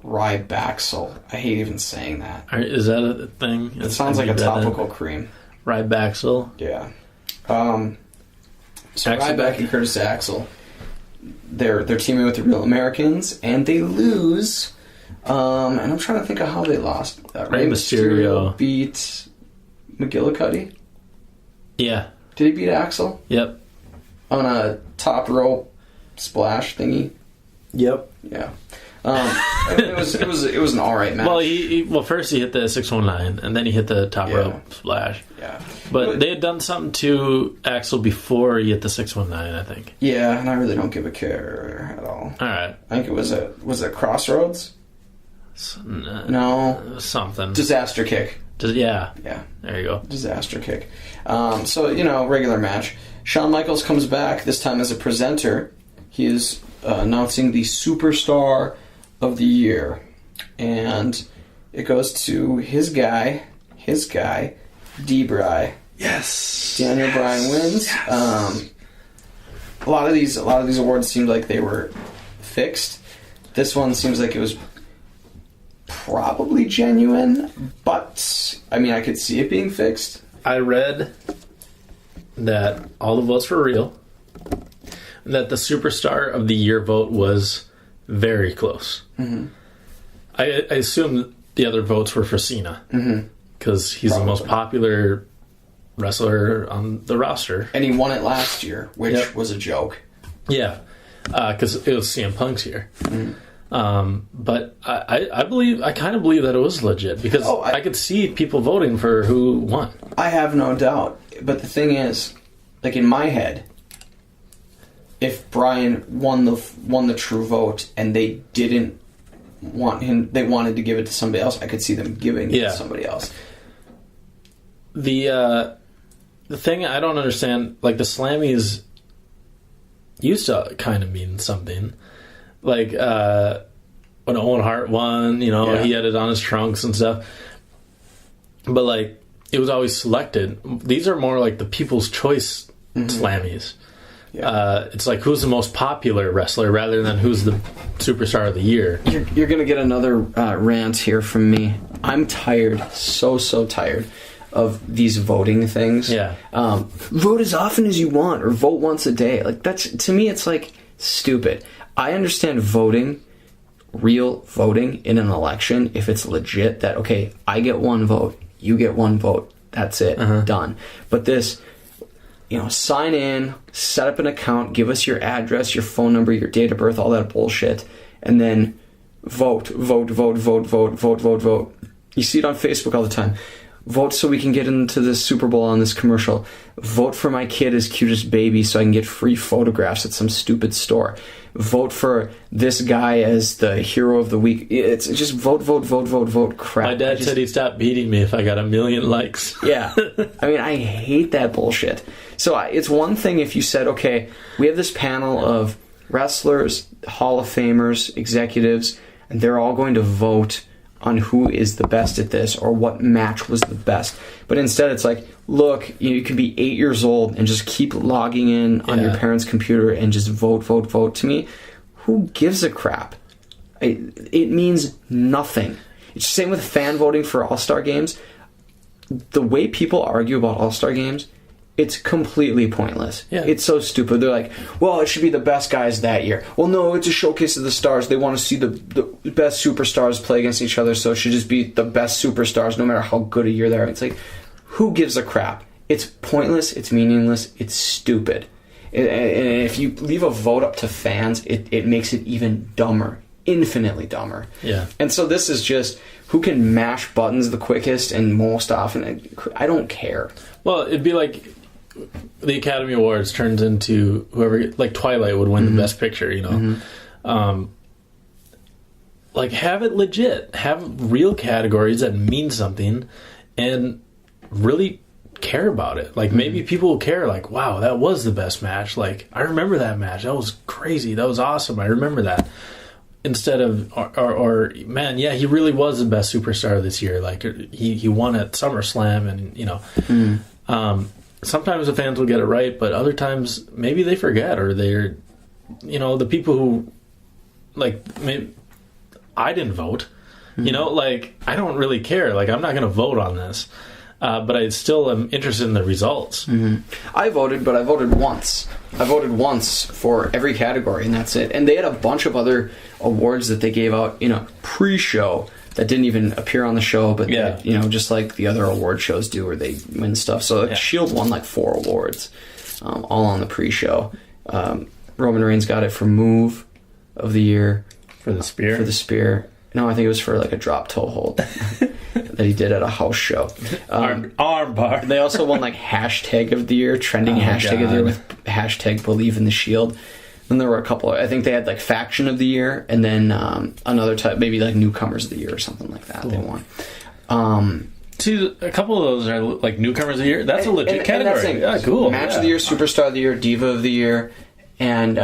Rybaxel. I hate even saying that. Is that a thing? It sounds like a topical cream. Rybaxel? Yeah. So Ryback and Curtis Axel, they're teaming with the Real Americans, and they lose. And I'm trying to think of how they lost. Rey Mysterio beat McGillicuddy. Yeah. Did he beat Axel? Yep. On a top rope splash thingy. Yep. Yeah. It was an alright match. Well, first he hit the 619, and then he hit the top rope splash. Yeah. But they had done something to Axel before he hit the 619, I think. Yeah, and I really don't give a care at all. Alright. I think was it Crossroads? No. Something. Disaster kick. Yeah. Yeah. There you go. Disaster kick. So, regular match. Shawn Michaels comes back, this time as a presenter. He is announcing the Superstar of the Year. And it goes to his guy, D-Bry. Yes. Daniel Bryan wins. Yes. A lot of these awards seemed like they were fixed. This one seems like it was probably genuine, but I could see it being fixed. I read that all the votes were real, and that the Superstar of the Year vote was very close. Mm-hmm. I assume the other votes were for Cena, because he's the most popular wrestler on the roster. And he won it last year, which was a joke. Yeah, because it was CM Punk's year. Mm-hmm. But I kind of believe that it was legit, because I could see people voting for who won. I have no doubt. But the thing is, like in my head, if Bryan won the true vote and they didn't want him, they wanted to give it to somebody else, I could see them giving it to somebody else. The thing I don't understand, like the Slammies used to kind of mean something. Like, when Owen Hart won, he had it on his trunks and stuff. But, like, it was always selected. These are more like the People's Choice Slammies. Yeah. It's like, who's the most popular wrestler rather than who's the Superstar of the Year. You're going to get another rant here from me. I'm tired, so tired of these voting things. Yeah. Vote as often as you want, or vote once a day. Like, that's, to me, it's like stupid. I understand voting, real voting in an election, if it's legit that, okay, I get one vote, you get one vote, that's it, done. But this, sign in, set up an account, give us your address, your phone number, your date of birth, all that bullshit, and then vote. You see it on Facebook all the time. Vote so we can get into the Super Bowl on this commercial. Vote for my kid as cutest baby so I can get free photographs at some stupid store. Vote for this guy as the hero of the week. It's just vote crap. My dad said he'd stop beating me if I got 1 million likes. Yeah. I hate that bullshit. So it's one thing if you said, okay, we have this panel of wrestlers, Hall of Famers, executives, and they're all going to vote on who is the best at this or what match was the best. But instead it's like, look, you could be 8 years old and just keep logging in on your parents' computer and just vote. To me, who gives a crap? It means nothing. It's the same with fan voting for All-Star games. The way people argue about All-Star games, it's completely pointless. Yeah. It's so stupid. They're like, well, it should be the best guys that year. Well, no, it's a showcase of the stars. They want to see the best superstars play against each other, so it should just be the best superstars no matter how good a year they are. It's like, who gives a crap? It's pointless. It's meaningless. It's stupid. And if you leave a vote up to fans, it makes it even dumber. Infinitely dumber. Yeah. And so this is just who can mash buttons the quickest and most often. I don't care. Well, it'd be like the Academy Awards turns into whoever, like Twilight would win the Best Picture, like, have it legit. Have real categories that mean something and really care about it. Like, maybe people will care, like, wow, that was the best match. Like, I remember that match. That was crazy. That was awesome. I remember that. Instead of, or man, yeah, he really was the best superstar this year. Like, he won at SummerSlam, and, you know, sometimes the fans will get it right, but other times maybe they forget, or they're, you know, the people who, like, maybe I didn't vote, you know, like, I don't really care. Like, I'm not going to vote on this. But I still am interested in the results. I voted, but I voted once. I voted once for every category, and that's it. And they had a bunch of other awards that they gave out, you know, pre-show that didn't even appear on the show, but that, you know, just like the other award shows do, where they win stuff. So like, Shield won like 4 awards, all on the pre-show. Roman Reigns got it for Move of the Year. For the spear? For the spear. No, I think it was for like a drop toe hold that he did at a house show. Arm bar. They also won like hashtag of the year, trending hashtag of the year with hashtag Believe in the Shield. Then there were a couple. I think they had like faction of the year, and then another type, maybe like newcomers of the year or something like that. Cool. They won. See, a couple of those are like newcomers of the year. That's a legit category. Yeah, cool. Match of the year, superstar of the year, diva of the year, and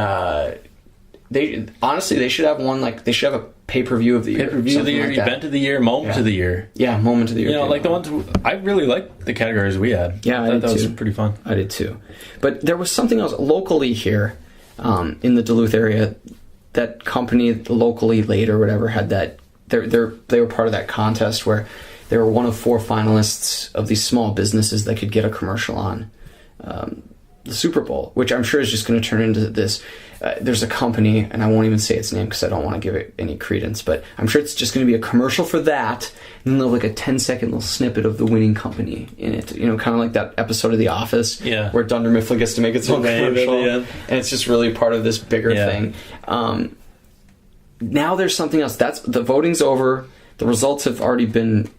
they should have one. Like, they should have a pay-per-view of the year. Pay-per-view of the year, like event of the year, moment of the year. Yeah, moment of the year. You know, like the ones I really liked the categories we had. Yeah, I did that too. was pretty fun. I did too. But there was something else locally here, in the Duluth area. That company locally late or whatever had that. They were part of that contest where they were one of 4 finalists of these small businesses that could get a commercial on the Super Bowl, which I'm sure is just going to turn into this. There's a company, and I won't even say its name because I don't want to give it any credence, but I'm sure it's just going to be a commercial for that, and then they'll have like a 10-second little snippet of the winning company in it. You know, kind of like that episode of The Office where Dunder Mifflin gets to make its own commercial, and it's just really part of this bigger thing. Now there's something else. That's the voting's over. The results have already been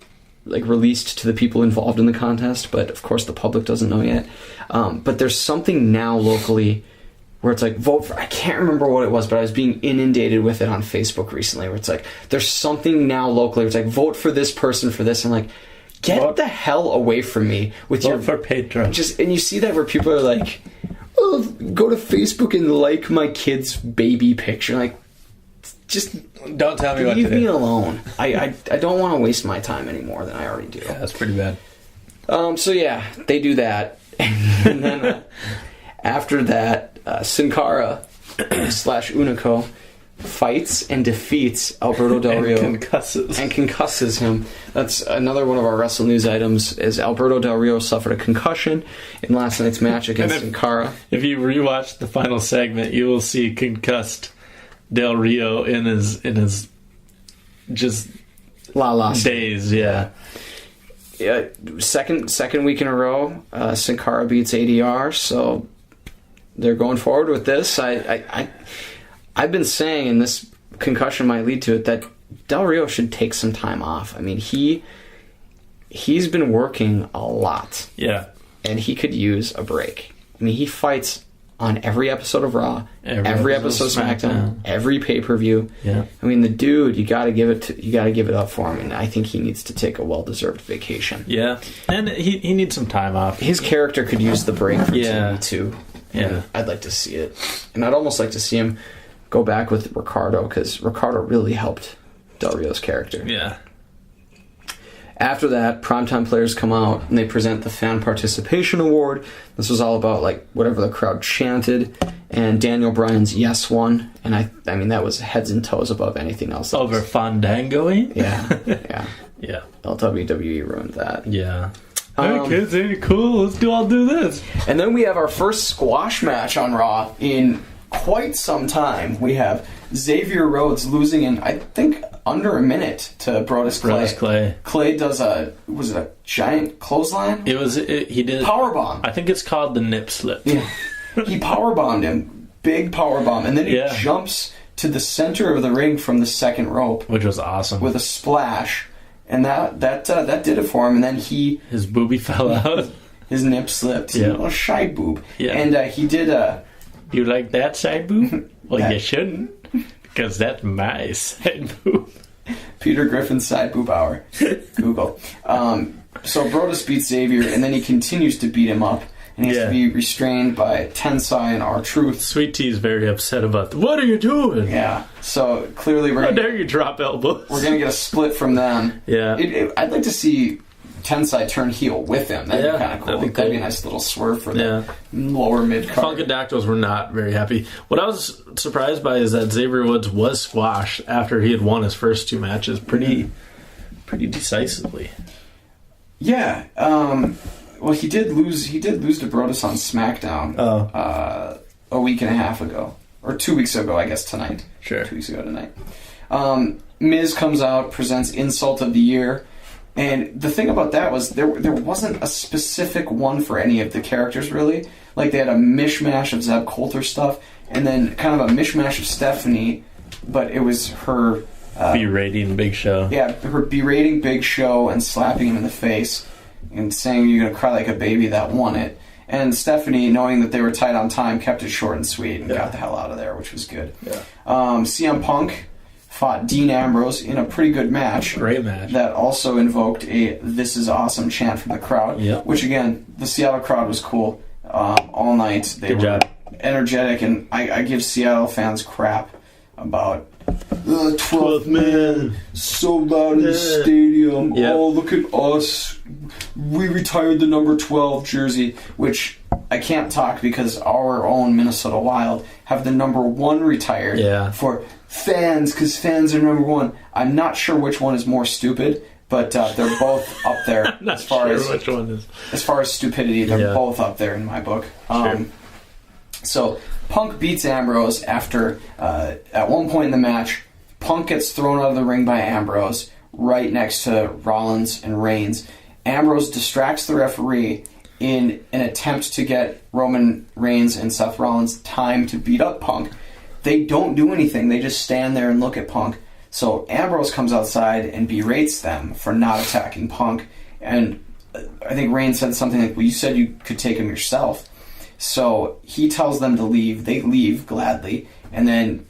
like released to the people involved in the contest, but of course the public doesn't know yet. But there's something now locally where it's like, vote for, I can't remember what it was, but I was being inundated with it on Facebook recently, where it's like, there's something now locally where it's like, vote for this person for this. I'm like, get the hell away from me with vote your for Patreon. And you see that where people are like, oh, go to Facebook and like my kid's baby picture. Like, just don't tell me what to do. Leave me alone. I don't want to waste my time any more than I already do. Yeah, that's pretty bad. So yeah, they do that, and then after that, Sin Cara / Unico fights and defeats Alberto Del Rio and concusses him. That's another one of our Wrestle News items. Is Alberto Del Rio suffered a concussion in last night's match against Sin Cara. If you rewatch the final segment, you will see concussed Del Rio in his just days. Yeah. Second week in a row, Sin Cara beats ADR, so they're going forward with this. I've been saying, and this concussion might lead to it, that Del Rio should take some time off. I mean, he's been working a lot. Yeah. And he could use a break. I mean, he fights on every episode of Raw, every episode of SmackDown, every pay-per-view. Yeah. I mean, the dude, you got to give it up for him, and I think he needs to take a well-deserved vacation. Yeah. And he needs some time off. His character could use the break for TV too. Yeah. I'd like to see it. And I'd almost like to see him go back with Ricardo, because Ricardo really helped Del Rio's character. Yeah. After that, primetime players come out and they present the Fan Participation Award. This was all about like whatever the crowd chanted, and Daniel Bryan's Yes won, and I mean that was heads and toes above anything else. Over Fandango-y? Yeah. Yeah. WWE ruined that. Yeah. Hey kids, ain't it cool? Let's all do this. And then we have our first squash match on Raw in quite some time. We have Xavier Rhodes losing in, I think, under a minute to Brodus Clay. Clay does was it a giant clothesline? He did powerbomb. I think it's called the nip slip. Yeah. He powerbombed him. Big powerbomb. And then he jumps to the center of the ring from the second rope. Which was awesome. With a splash. And that did it for him. And then his boobie fell out. His nip slipped. Yeah. A little shy boob. Yeah. And he did You like that side boob? Well, you shouldn't. Because that's my side boob. Peter Griffin's side boob hour. Google. So Brodus beats Xavier, and then he continues to beat him up. And he has to be restrained by Tensai and R-Truth. Sweet Tea's very upset about what are you doing? Yeah. So clearly How dare you drop elbows? We're going to get a split from them. Yeah. I'd like to see Tensai turn heel with him. That'd be kind of cool. That'd be a nice little swerve for the lower mid-card. Funkadactyls were not very happy. What I was surprised by is that Xavier Woods was squashed after he had won his first 2 matches pretty decisively. Yeah. Well, he did lose to Brodus on SmackDown a week and a half ago. Or 2 weeks ago, I guess, tonight. Sure. 2 weeks ago tonight. Miz comes out, presents Insult of the Year. And the thing about that was there wasn't a specific one for any of the characters, really. Like, they had a mishmash of Zeb Coulter stuff, and then kind of a mishmash of Stephanie, but it was her... berating Big Show. Yeah, her berating Big Show and slapping him in the face and saying you're going to cry like a baby that won it. And Stephanie, knowing that they were tight on time, kept it short and sweet and got the hell out of there, which was good. Yeah. CM Punk fought Dean Ambrose in a pretty good match. Great match. That also invoked a "This is awesome" chant from the crowd. Yep. Which, again, the Seattle crowd was cool all night. They were energetic, and I give Seattle fans crap about the 12th man, so loud in the stadium. Yep. Oh, look at us. We retired the number 12 jersey, which I can't talk because our own Minnesota Wild have the number 1 retired for fans, because fans are number 1. I'm not sure which one is more stupid, but they're both up there. Not as far as which one is. As far as stupidity, they're both up there in my book. So Punk beats Ambrose after, at one point in the match, Punk gets thrown out of the ring by Ambrose right next to Rollins and Reigns. Ambrose distracts the referee in an attempt to get Roman Reigns and Seth Rollins time to beat up Punk. They don't do anything. They just stand there and look at Punk. So Ambrose comes outside and berates them for not attacking Punk. And I think Reigns said something like, well, you said you could take him yourself. So he tells them to leave. They leave gladly. And then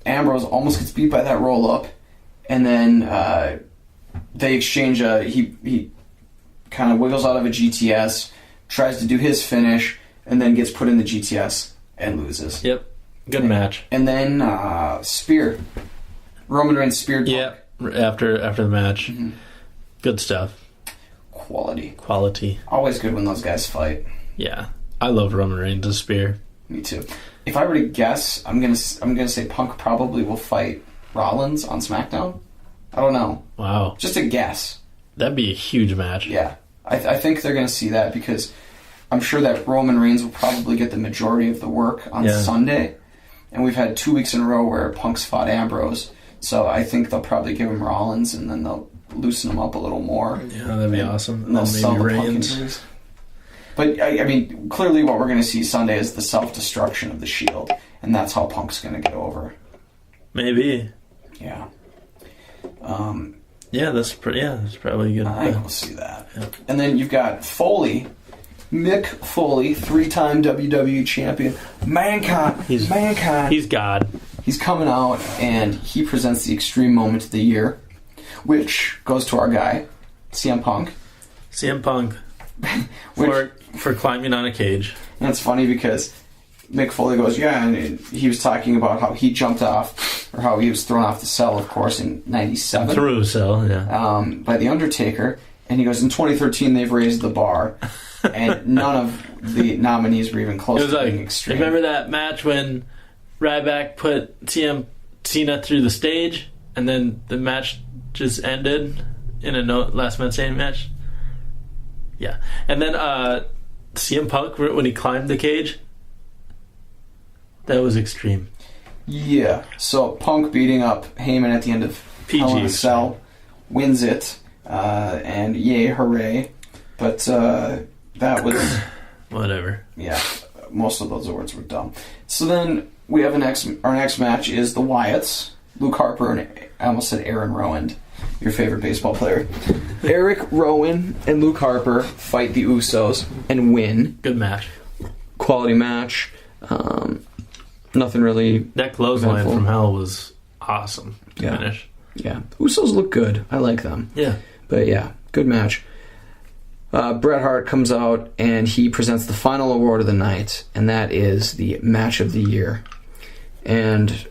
Ambrose almost gets beat by that roll-up. And then they exchange he kind of wiggles out of a GTS, tries to do his finish, and then gets put in the GTS and loses. Yep. Good match. And then spear. Roman Reigns speared Punk. Yeah, after the match. Mm-hmm. Good stuff. Quality. Always good when those guys fight. Yeah. I love Roman Reigns' spear. Me too. If I were to guess, I'm gonna say Punk probably will fight Rollins on SmackDown. I don't know. Wow. Just a guess. That'd be a huge match. Yeah. I think they're going to see that because I'm sure that Roman Reigns will probably get the majority of the work on Sunday. And we've had 2 weeks in a row where Punk's fought Ambrose. So I think they'll probably give him Rollins and then they'll loosen him up a little more. Yeah, that'd be awesome. And they'll sell the Reigns. Punk injuries. But, I mean, clearly what we're going to see Sunday is the self-destruction of the Shield. And that's how Punk's going to get over. Maybe. Yeah. That's probably good. I will see that. Yeah. And then you've got Foley, Mick Foley, 3-time WWE champion. Mankind. He's God. He's coming out and he presents the Extreme Moment of the Year, which goes to our guy, CM Punk. for climbing on a cage. And it's funny because Mick Foley goes, and he was talking about how he jumped off, or how he was thrown off the cell, of course, in 97. Through a cell, yeah. By The Undertaker. And he goes, in 2013, they've raised the bar. And none of the nominees were even close to being extreme. Remember that match when Ryback put Cena through the stage, and then the match just ended in a last man standing match? Yeah. And then CM Punk, when he climbed the cage, that was extreme. Yeah. So Punk beating up Heyman at the end of Hell in a Cell wins it, and yay, hooray. But that was... Whatever. Yeah. Most of those words were dumb. So then we have our next match is the Wyatts. Luke Harper and I almost said Aaron Rowan, your favorite baseball player. Eric Rowan and Luke Harper fight the Usos and win. Good match. Quality match. Nothing really. That clothesline from hell was awesome Yeah. finish. Yeah. Usos look good. I like them. Yeah. But yeah, good match. Bret Hart comes out and he presents the final award of the night, and that is the Match of the Year. And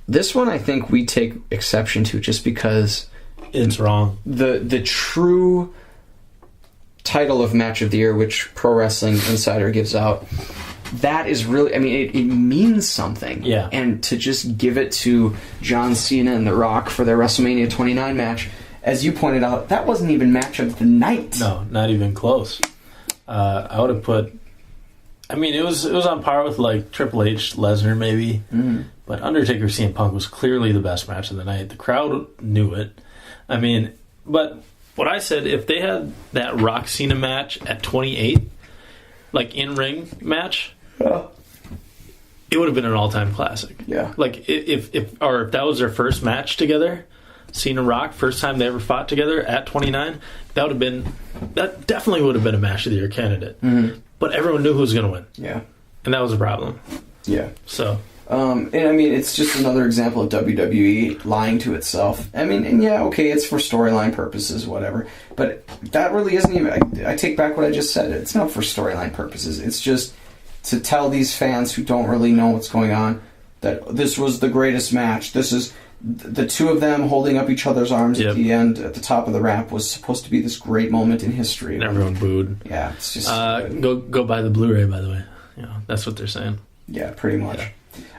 this one I think we take exception to just because It's wrong. the true title of Match of the Year, which Pro Wrestling Insider gives out, that is really, I mean, it means something. Yeah. And to just give it to John Cena and The Rock for their WrestleMania 29 match, as you pointed out, that wasn't even Match of the Night. No, not even close. I would have put. I mean, it was on par with like Triple H, Lesnar, maybe. Mm-hmm. But Undertaker, CM Punk was clearly the best match of the night. The crowd knew it. I mean, but what I said, if they had that Rock Cena match at 28, like in ring match, it would have been an all time classic. Yeah. Like if that was their first match together. Cena Rock, first time they ever fought together at 29, that definitely would have been a Match of the Year candidate. Mm-hmm. But everyone knew who was going to win. Yeah. And that was a problem. Yeah. So. And I mean, it's just another example of WWE lying to itself. I mean, and yeah, okay, it's for storyline purposes, whatever. But that really isn't even... I take back what I just said. It's not for storyline purposes. It's just to tell these fans who don't really know what's going on that this was the greatest match. This is... The two of them holding up each other's arms at the end, at the top of the ramp, was supposed to be this great moment in history. And everyone booed. Yeah, it's just... go buy the Blu-ray, by the way. That's what they're saying. Yeah, pretty much.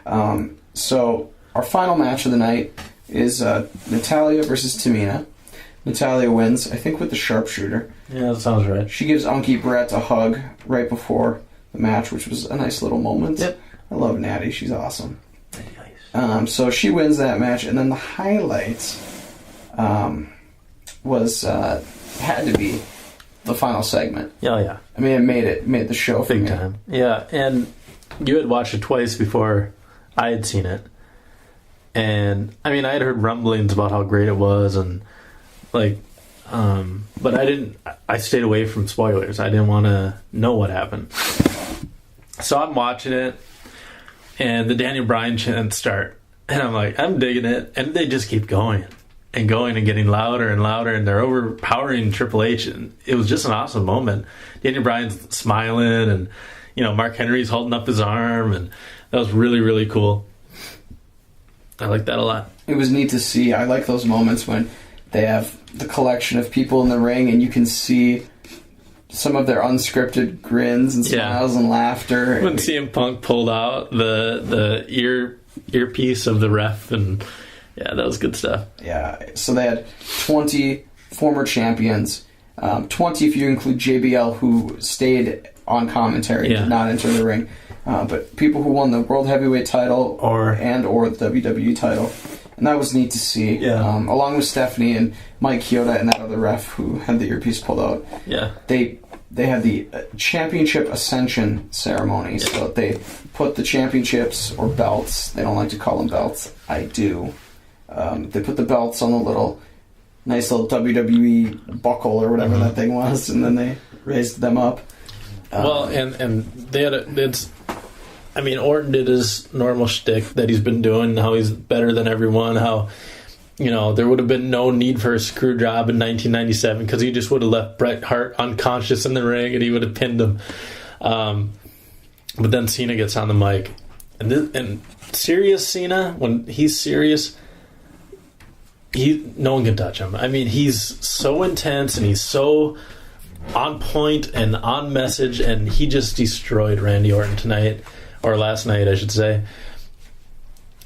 Yeah. So, our final match of the night is Natalya versus Tamina. Natalya wins, I think with the sharpshooter. Yeah, that sounds right. She gives Unky Brett a hug right before the match, which was a nice little moment. Yep. I love Natty, she's awesome. So she wins that match, and then the highlight was had to be the final segment. Oh yeah. I mean, it made the show for big me. time. Yeah, and you had watched it twice before I had seen it, and I mean, I had heard rumblings about how great it was, and like, but I didn't. I stayed away from spoilers. I didn't want to know what happened. So I'm watching it. And the Daniel Bryan chants start. And I'm like, I'm digging it. And they just keep going and going and getting louder and louder. And they're overpowering Triple H. And it was just an awesome moment. Daniel Bryan's smiling. And, Mark Henry's holding up his arm. And that was really, really cool. I like that a lot. It was neat to see. I like those moments when they have the collection of people in the ring. And you can see some of their unscripted grins and smiles and laughter. When CM Punk pulled out the earpiece of the ref, and yeah, that was good stuff. Yeah, so they had 20 former champions, 20 if you include JBL, who stayed on commentary, did not enter the ring, but people who won the World Heavyweight title or the WWE title. And that was neat to see. Yeah. Along with Stephanie and Mike Chioda and that other ref who had the earpiece pulled out. Yeah. They had the championship ascension ceremony. Yeah. So they put the championships or belts. They don't like to call them belts. I do. They put the belts on the nice little WWE buckle or whatever that thing was, and then they raised them up. Well, and they had I mean, Orton did his normal shtick that he's been doing, how he's better than everyone, how, there would have been no need for a screw job in 1997 because he just would have left Bret Hart unconscious in the ring and he would have pinned him. But then Cena gets on the mic. And serious Cena, when he's serious, no one can touch him. I mean, he's so intense and he's so on point and on message, and he just destroyed Randy Orton tonight. Or last night, I should say.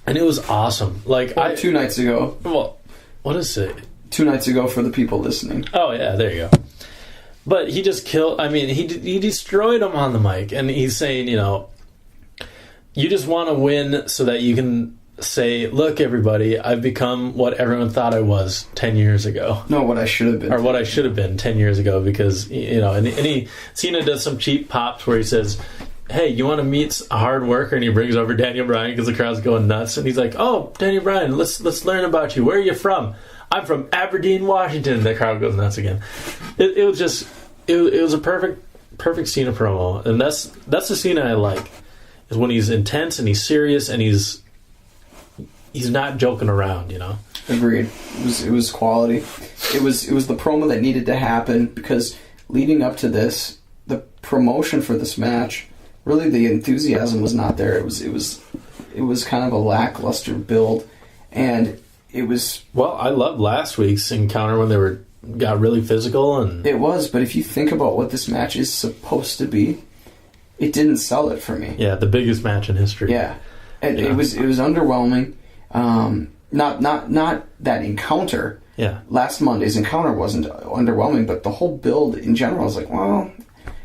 And it was awesome. 2 nights ago. Well, what is it? 2 nights ago for the people listening. Oh, yeah, there you go. But he just killed... I mean, he destroyed him on the mic. And he's saying, you just want to win so that you can say, look, everybody, I've become what everyone thought I was 10 years ago. No, what I should have been. Or what I should have been 10 years ago. Because, Cena does some cheap pops where he says... Hey, you want to meet a hard worker? And he brings over Daniel Bryan because the crowd's going nuts. And he's like, oh, Daniel Bryan, let's learn about you. Where are you from? I'm from Aberdeen, Washington. And the crowd goes nuts again. It was just, it was a perfect Cena promo. And that's the Cena I like, is when he's intense and he's serious and he's he's not joking around, you know. Agreed. It was quality. It was the promo that needed to happen, because leading up to this, the promotion for this match, really the enthusiasm was not there. It was kind of a lackluster build, and it was. Well, I loved last week's encounter when they got really physical, and it was. But if you think about what this match is supposed to be, it didn't sell it for me. Yeah, the biggest match in history. Yeah, and it was underwhelming. Not that encounter. Yeah. Last Monday's encounter wasn't underwhelming, but the whole build in general was like, well.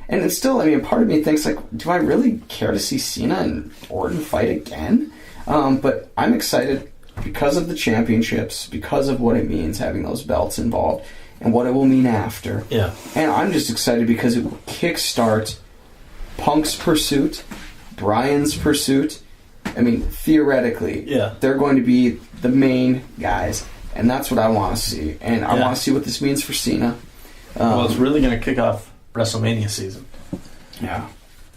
And it's still, I mean, part of me thinks, like, do I really care to see Cena and Orton fight again? But I'm excited because of the championships, because of what it means having those belts involved, and what it will mean after. Yeah. And I'm just excited because it will kickstart Punk's pursuit, Bryan's pursuit. I mean, theoretically, they're going to be the main guys, and that's what I want to see. And I want to see what this means for Cena. Well, it's really going to kick off WrestleMania season. Yeah.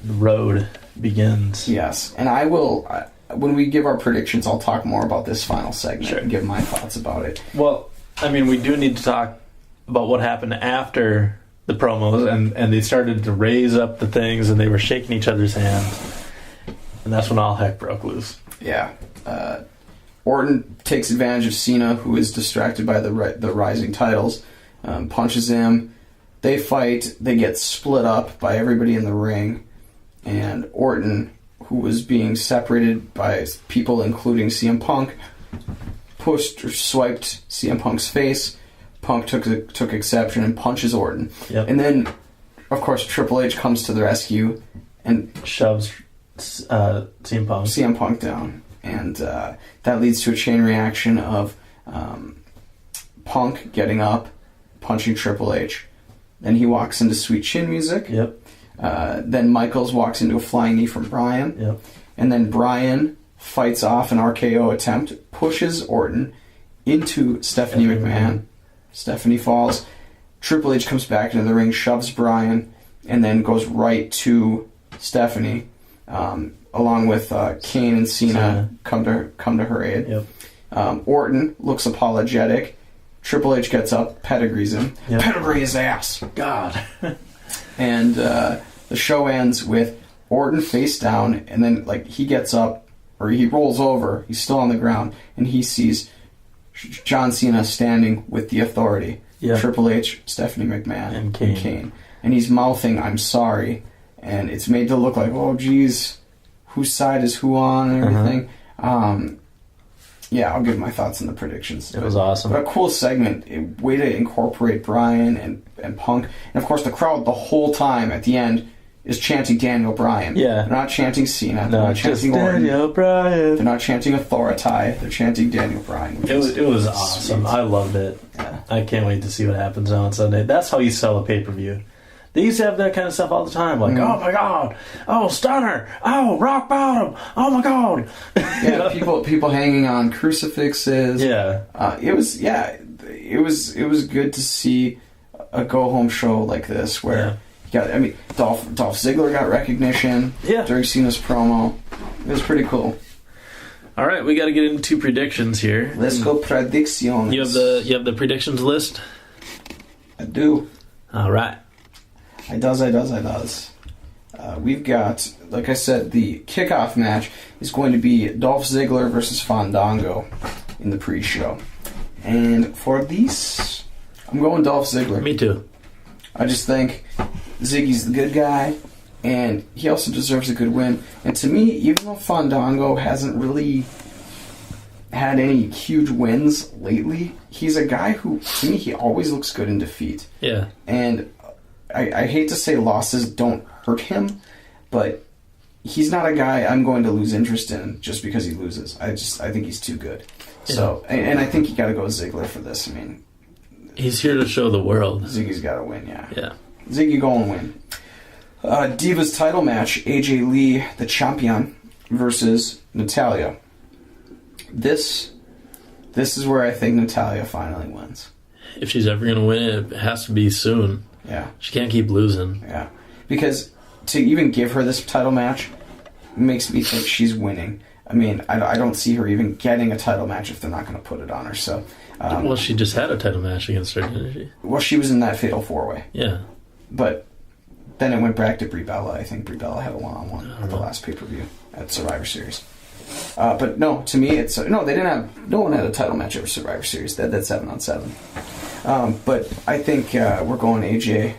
The road begins. Yes. And I will, when we give our predictions, I'll talk more about this final segment and give my thoughts about it. Well, I mean, we do need to talk about what happened after the promos, and they started to raise up the things, and they were shaking each other's hands. And that's when all heck broke loose. Yeah. Orton takes advantage of Cena, who is distracted by the rising titles, punches him. They fight. They get split up by everybody in the ring. And Orton, who was being separated by people, including CM Punk, pushed or swiped CM Punk's face. Punk took exception and punches Orton. Yep. And then, of course, Triple H comes to the rescue and shoves CM Punk down. And that leads to a chain reaction of Punk getting up, punching Triple H. Then he walks into Sweet Chin Music. Yep. Then Michaels walks into a flying knee from Bryan. Yep. And then Bryan fights off an RKO attempt, pushes Orton into Stephanie McMahon. Stephanie falls. Triple H comes back into the ring, shoves Bryan, and then goes right to Stephanie, along with Kane and Cena come to her aid. Yep. Orton looks apologetic. Triple H gets up, pedigrees him. Yep. Pedigree his ass. God. And the show ends with Orton face down, and then he gets up, or he rolls over, he's still on the ground, and he sees John Cena standing with the Authority. Yep. Triple H, Stephanie McMahon, and Kane. And he's mouthing, "I'm sorry." And it's made to look like, oh, geez, whose side is who on and everything. Yeah, I'll give my thoughts on the predictions. It was awesome. But a cool segment. A way to incorporate Bryan and Punk. And, of course, the crowd the whole time at the end is chanting Daniel Bryan. Yeah. They're not chanting Cena. They're No, not chanting Daniel Bryan. They're not chanting Authority. They're chanting Daniel Bryan. It was awesome. Sweet. I loved it. Yeah. I can't wait to see what happens on Sunday. That's how you sell a pay-per-view. They used to have that kind of stuff all the time. Like, oh my God, oh Stunner, oh Rock Bottom, oh my God. Yeah, people hanging on crucifixes. Yeah. It was good to see a go home show like this where Dolph Ziggler got recognition during Cena's promo. It was pretty cool. All right, we got to get into predictions here. Let's go predictions. You have the predictions list? I do. All right. I does. We've got, like I said, the kickoff match is going to be Dolph Ziggler versus Fandango in the pre-show. And for these, I'm going Dolph Ziggler. Me too. I just think Ziggy's the good guy, and he also deserves a good win. And to me, even though Fandango hasn't really had any huge wins lately, he's a guy who, to me, he always looks good in defeat. Yeah. And I hate to say losses don't hurt him, but he's not a guy I'm going to lose interest in just because he loses. I think he's too good. Yeah. So, and I think you got to go with Ziggler for this. I mean, he's here to show the world. Ziggy's got to win, yeah. Yeah. Ziggy go and win. Divas title match, AJ Lee, the champion, versus Natalya. This is where I think Natalya finally wins. If she's ever going to win it has to be soon. Yeah. She can't keep losing. Yeah. Because to even give her this title match makes me think she's winning. I mean, I don't see her even getting a title match if they're not going to put it on her. So, well, she just had a title match against her, didn't she? Well, she was in that Fatal 4-Way. Yeah. But then it went back to Brie Bella. I think Brie Bella had a one-on-one at the last pay-per-view at Survivor Series. But no, to me, it's no one had a title match at Survivor Series. That 7-on-7. But I think we're going AJ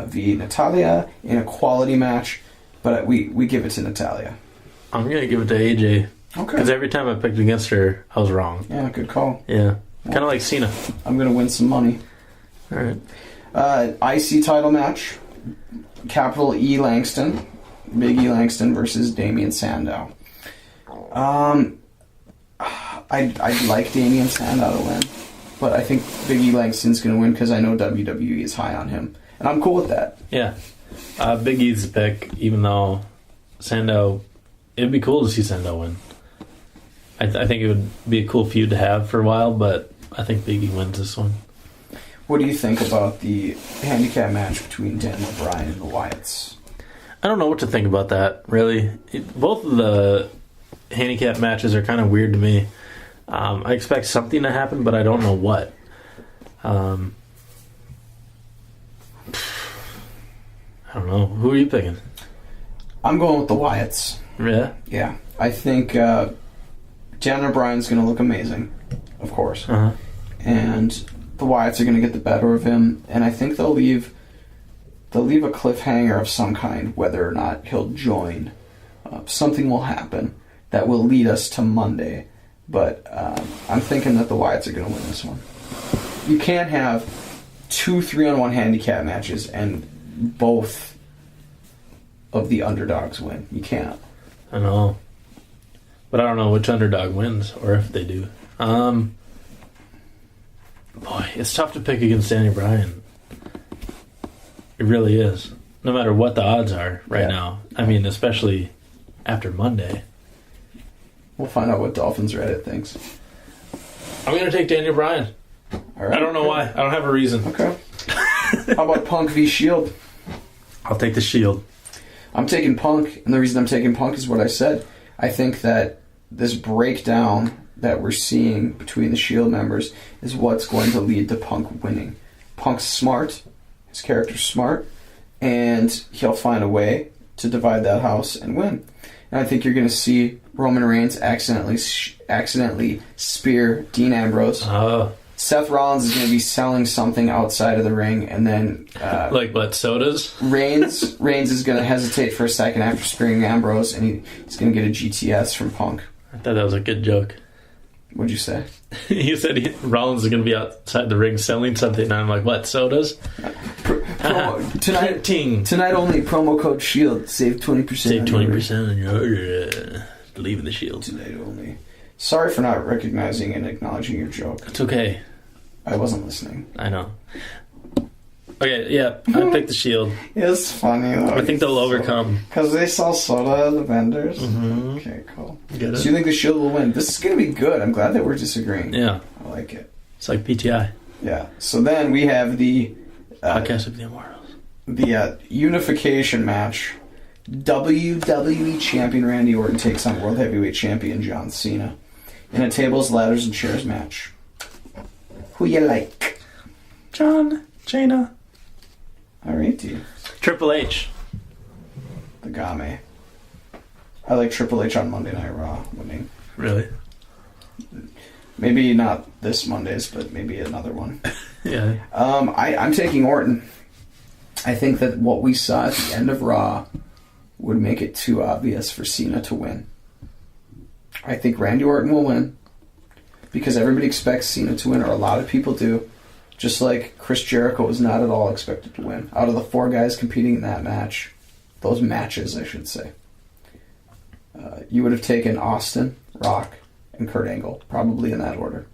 v Natalya in a quality match. But we give it to Natalya. I'm gonna give it to AJ. Okay. Because every time I picked against her, I was wrong. Yeah, good call. Yeah. Kind of like Cena. I'm gonna win some money. All right. IC title match. Capital E Langston. Big E Langston versus Damian Sandow. I'd like Damian Sandow to win, but I think Big E Langston's going to win because I know WWE is high on him, and I'm cool with that. Yeah. Big E's the pick, even though Sandow... It'd be cool to see Sandow win. I think it would be a cool feud to have for a while, but I think Big E wins this one. What do you think about the handicap match between Daniel Bryan and the Wyatts? I don't know what to think about that, really. Both of the handicap matches are kind of weird to me. I expect something to happen, but I don't know what. I don't know. Who are you picking? I'm going with the Wyatts. Yeah? Yeah. I think Daniel Bryan's going to look amazing, of course. Uh-huh. And the Wyatts are going to get the better of him, and I think they'll leave a cliffhanger of some kind, whether or not he'll join. Something will happen that will lead us to Monday, but I'm thinking that the Wyatts are going to win this one. You can't have 2 3-on-1 handicap matches and both of the underdogs win. You can't. I know. But I don't know which underdog wins, or if they do. Boy, it's tough to pick against Daniel Bryan. It really is. No matter what the odds are right now. I mean, especially after Monday. We'll find out what Dolphins Reddit thinks. I'm going to take Daniel Bryan. All right. I don't know why. I don't have a reason. Okay. How about Punk v. Shield? I'll take the Shield. I'm taking Punk, and the reason I'm taking Punk is what I said. I think that this breakdown that we're seeing between the Shield members is what's going to lead to Punk winning. Punk's smart. His character's smart. And he'll find a way to divide that house and win. And I think you're going to see Roman Reigns accidentally spear Dean Ambrose. Seth Rollins is going to be selling something outside of the ring, and then like what, sodas? Reigns is going to hesitate for a second after spearing Ambrose, and he's going to get a GTS from Punk. I thought that was a good joke. What'd you say? You said Rollins is going to be outside the ring selling something, and I'm like, what, sodas? Tonight only, promo code SHIELD. Save 20%. Save 20% on your leaving the Shield. Tonight only. Sorry for not recognizing and acknowledging your joke. It's okay. I wasn't listening. I know. Okay, yeah, I picked the Shield. It's funny though. I think they'll overcome. Because they sell soda at the vendors? Mm-hmm. Okay, cool. Get it? So you think the Shield will win? This is going to be good. I'm glad that we're disagreeing. Yeah. I like it. It's like PTI. Yeah. So then we have the... Podcast of the Immortals. The Unification Match. WWE Champion Randy Orton takes on World Heavyweight Champion John Cena in a tables, ladders, and chairs match. Who you like? John Cena. Alright, dude. Triple H. The Game. I like Triple H on Monday Night Raw winning. Really? Maybe not this Monday's, but maybe another one. Yeah. I'm taking Orton. I think that what we saw at the end of Raw would make it too obvious for Cena to win. I think Randy Orton will win because everybody expects Cena to win, or a lot of people do. Just like Chris Jericho was not at all expected to win. Out of the 4 guys competing in that match, those matches, I should say, you would have taken Austin, Rock, and Kurt Angle, probably in that order.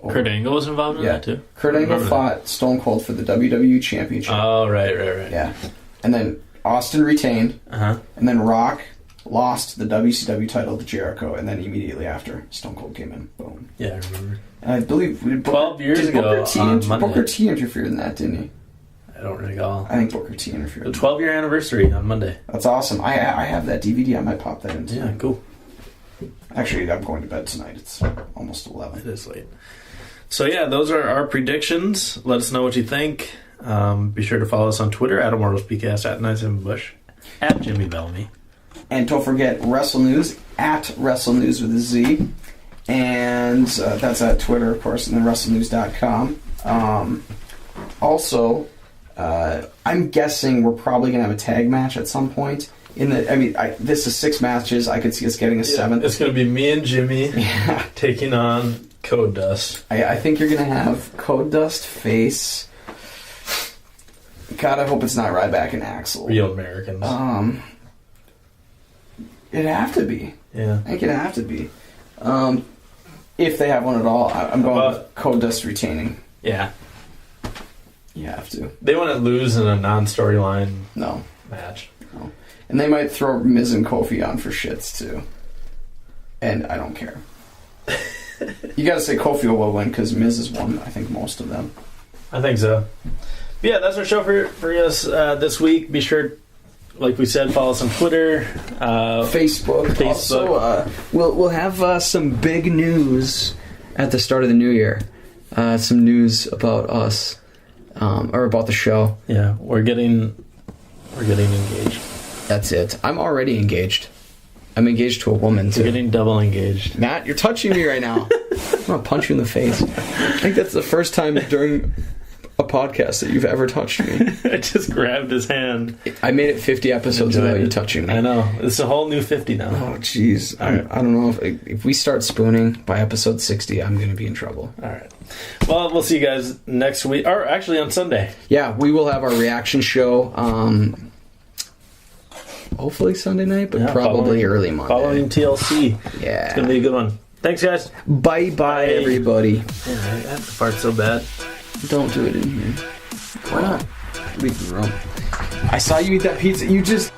Kurt Angle was involved in that too? Kurt Angle fought Stone Cold for the WWE Championship. Oh, right. Yeah. And then Austin retained, Uh-huh. and then Rock lost the WCW title to Jericho, and then immediately after, Stone Cold came in. Boom. Yeah, I remember. And I believe 12 years ago on Monday. Booker T interfered in that, didn't he? I don't recall. I think Booker T interfered. The 12-year anniversary on Monday. That's awesome. I have that DVD. I might pop that into. Yeah, cool. Actually, I'm going to bed tonight. It's almost 11. It is late. So yeah, those are our predictions. Let us know what you think. Be sure to follow us on Twitter at ImmortalsPcast, at 97Bush, at Jimmy Bellamy. And don't forget Wrestle News at Wrestle News with a Z. And that's at Twitter, of course, and then WrestleNews.com. Also, I'm guessing we're probably going to have a tag match at some point. This is 6 matches. I could see us getting a 7th. It's going to be me and Jimmy taking on Code Dust. I think you're going to have Code Dust face... God, I hope it's not Ryback and Axel. Real Americans. It'd have to be. Yeah. I think it'd have to be. If they have one at all, I'm going with Code Dust retaining. Yeah. You have to. They want to lose in a non-storyline match. No. And they might throw Miz and Kofi on for shits, too. And I don't care. You gotta say Kofi will win, because Miz has won, I think, most of them. I think so. But yeah, that's our show for us this week. Be sure, like we said, follow us on Twitter, Facebook. Also, we'll have some big news at the start of the new year. Some news about us, or about the show. Yeah, we're getting engaged. That's it. I'm already engaged. I'm engaged to a woman, too. You're getting double engaged. Matt, you're touching me right now. I'm going to punch you in the face. I think that's the first time during a podcast that you've ever touched me. I just grabbed his hand. I made it 50 episodes without you touching me. I know. It's a whole new 50 now. Oh, jeez. I don't know. If we start spooning by episode 60, I'm going to be in trouble. All right. Well, we'll see you guys next week. Or actually on Sunday. Yeah, we will have our reaction show. Hopefully Sunday night, but probably early Monday. Following TLC. Yeah. It's going to be a good one. Thanks, guys. Bye-bye, everybody. Yeah, I have to fart so bad. Don't do it in here. Why not? Leave the room. I saw you eat that pizza. You just...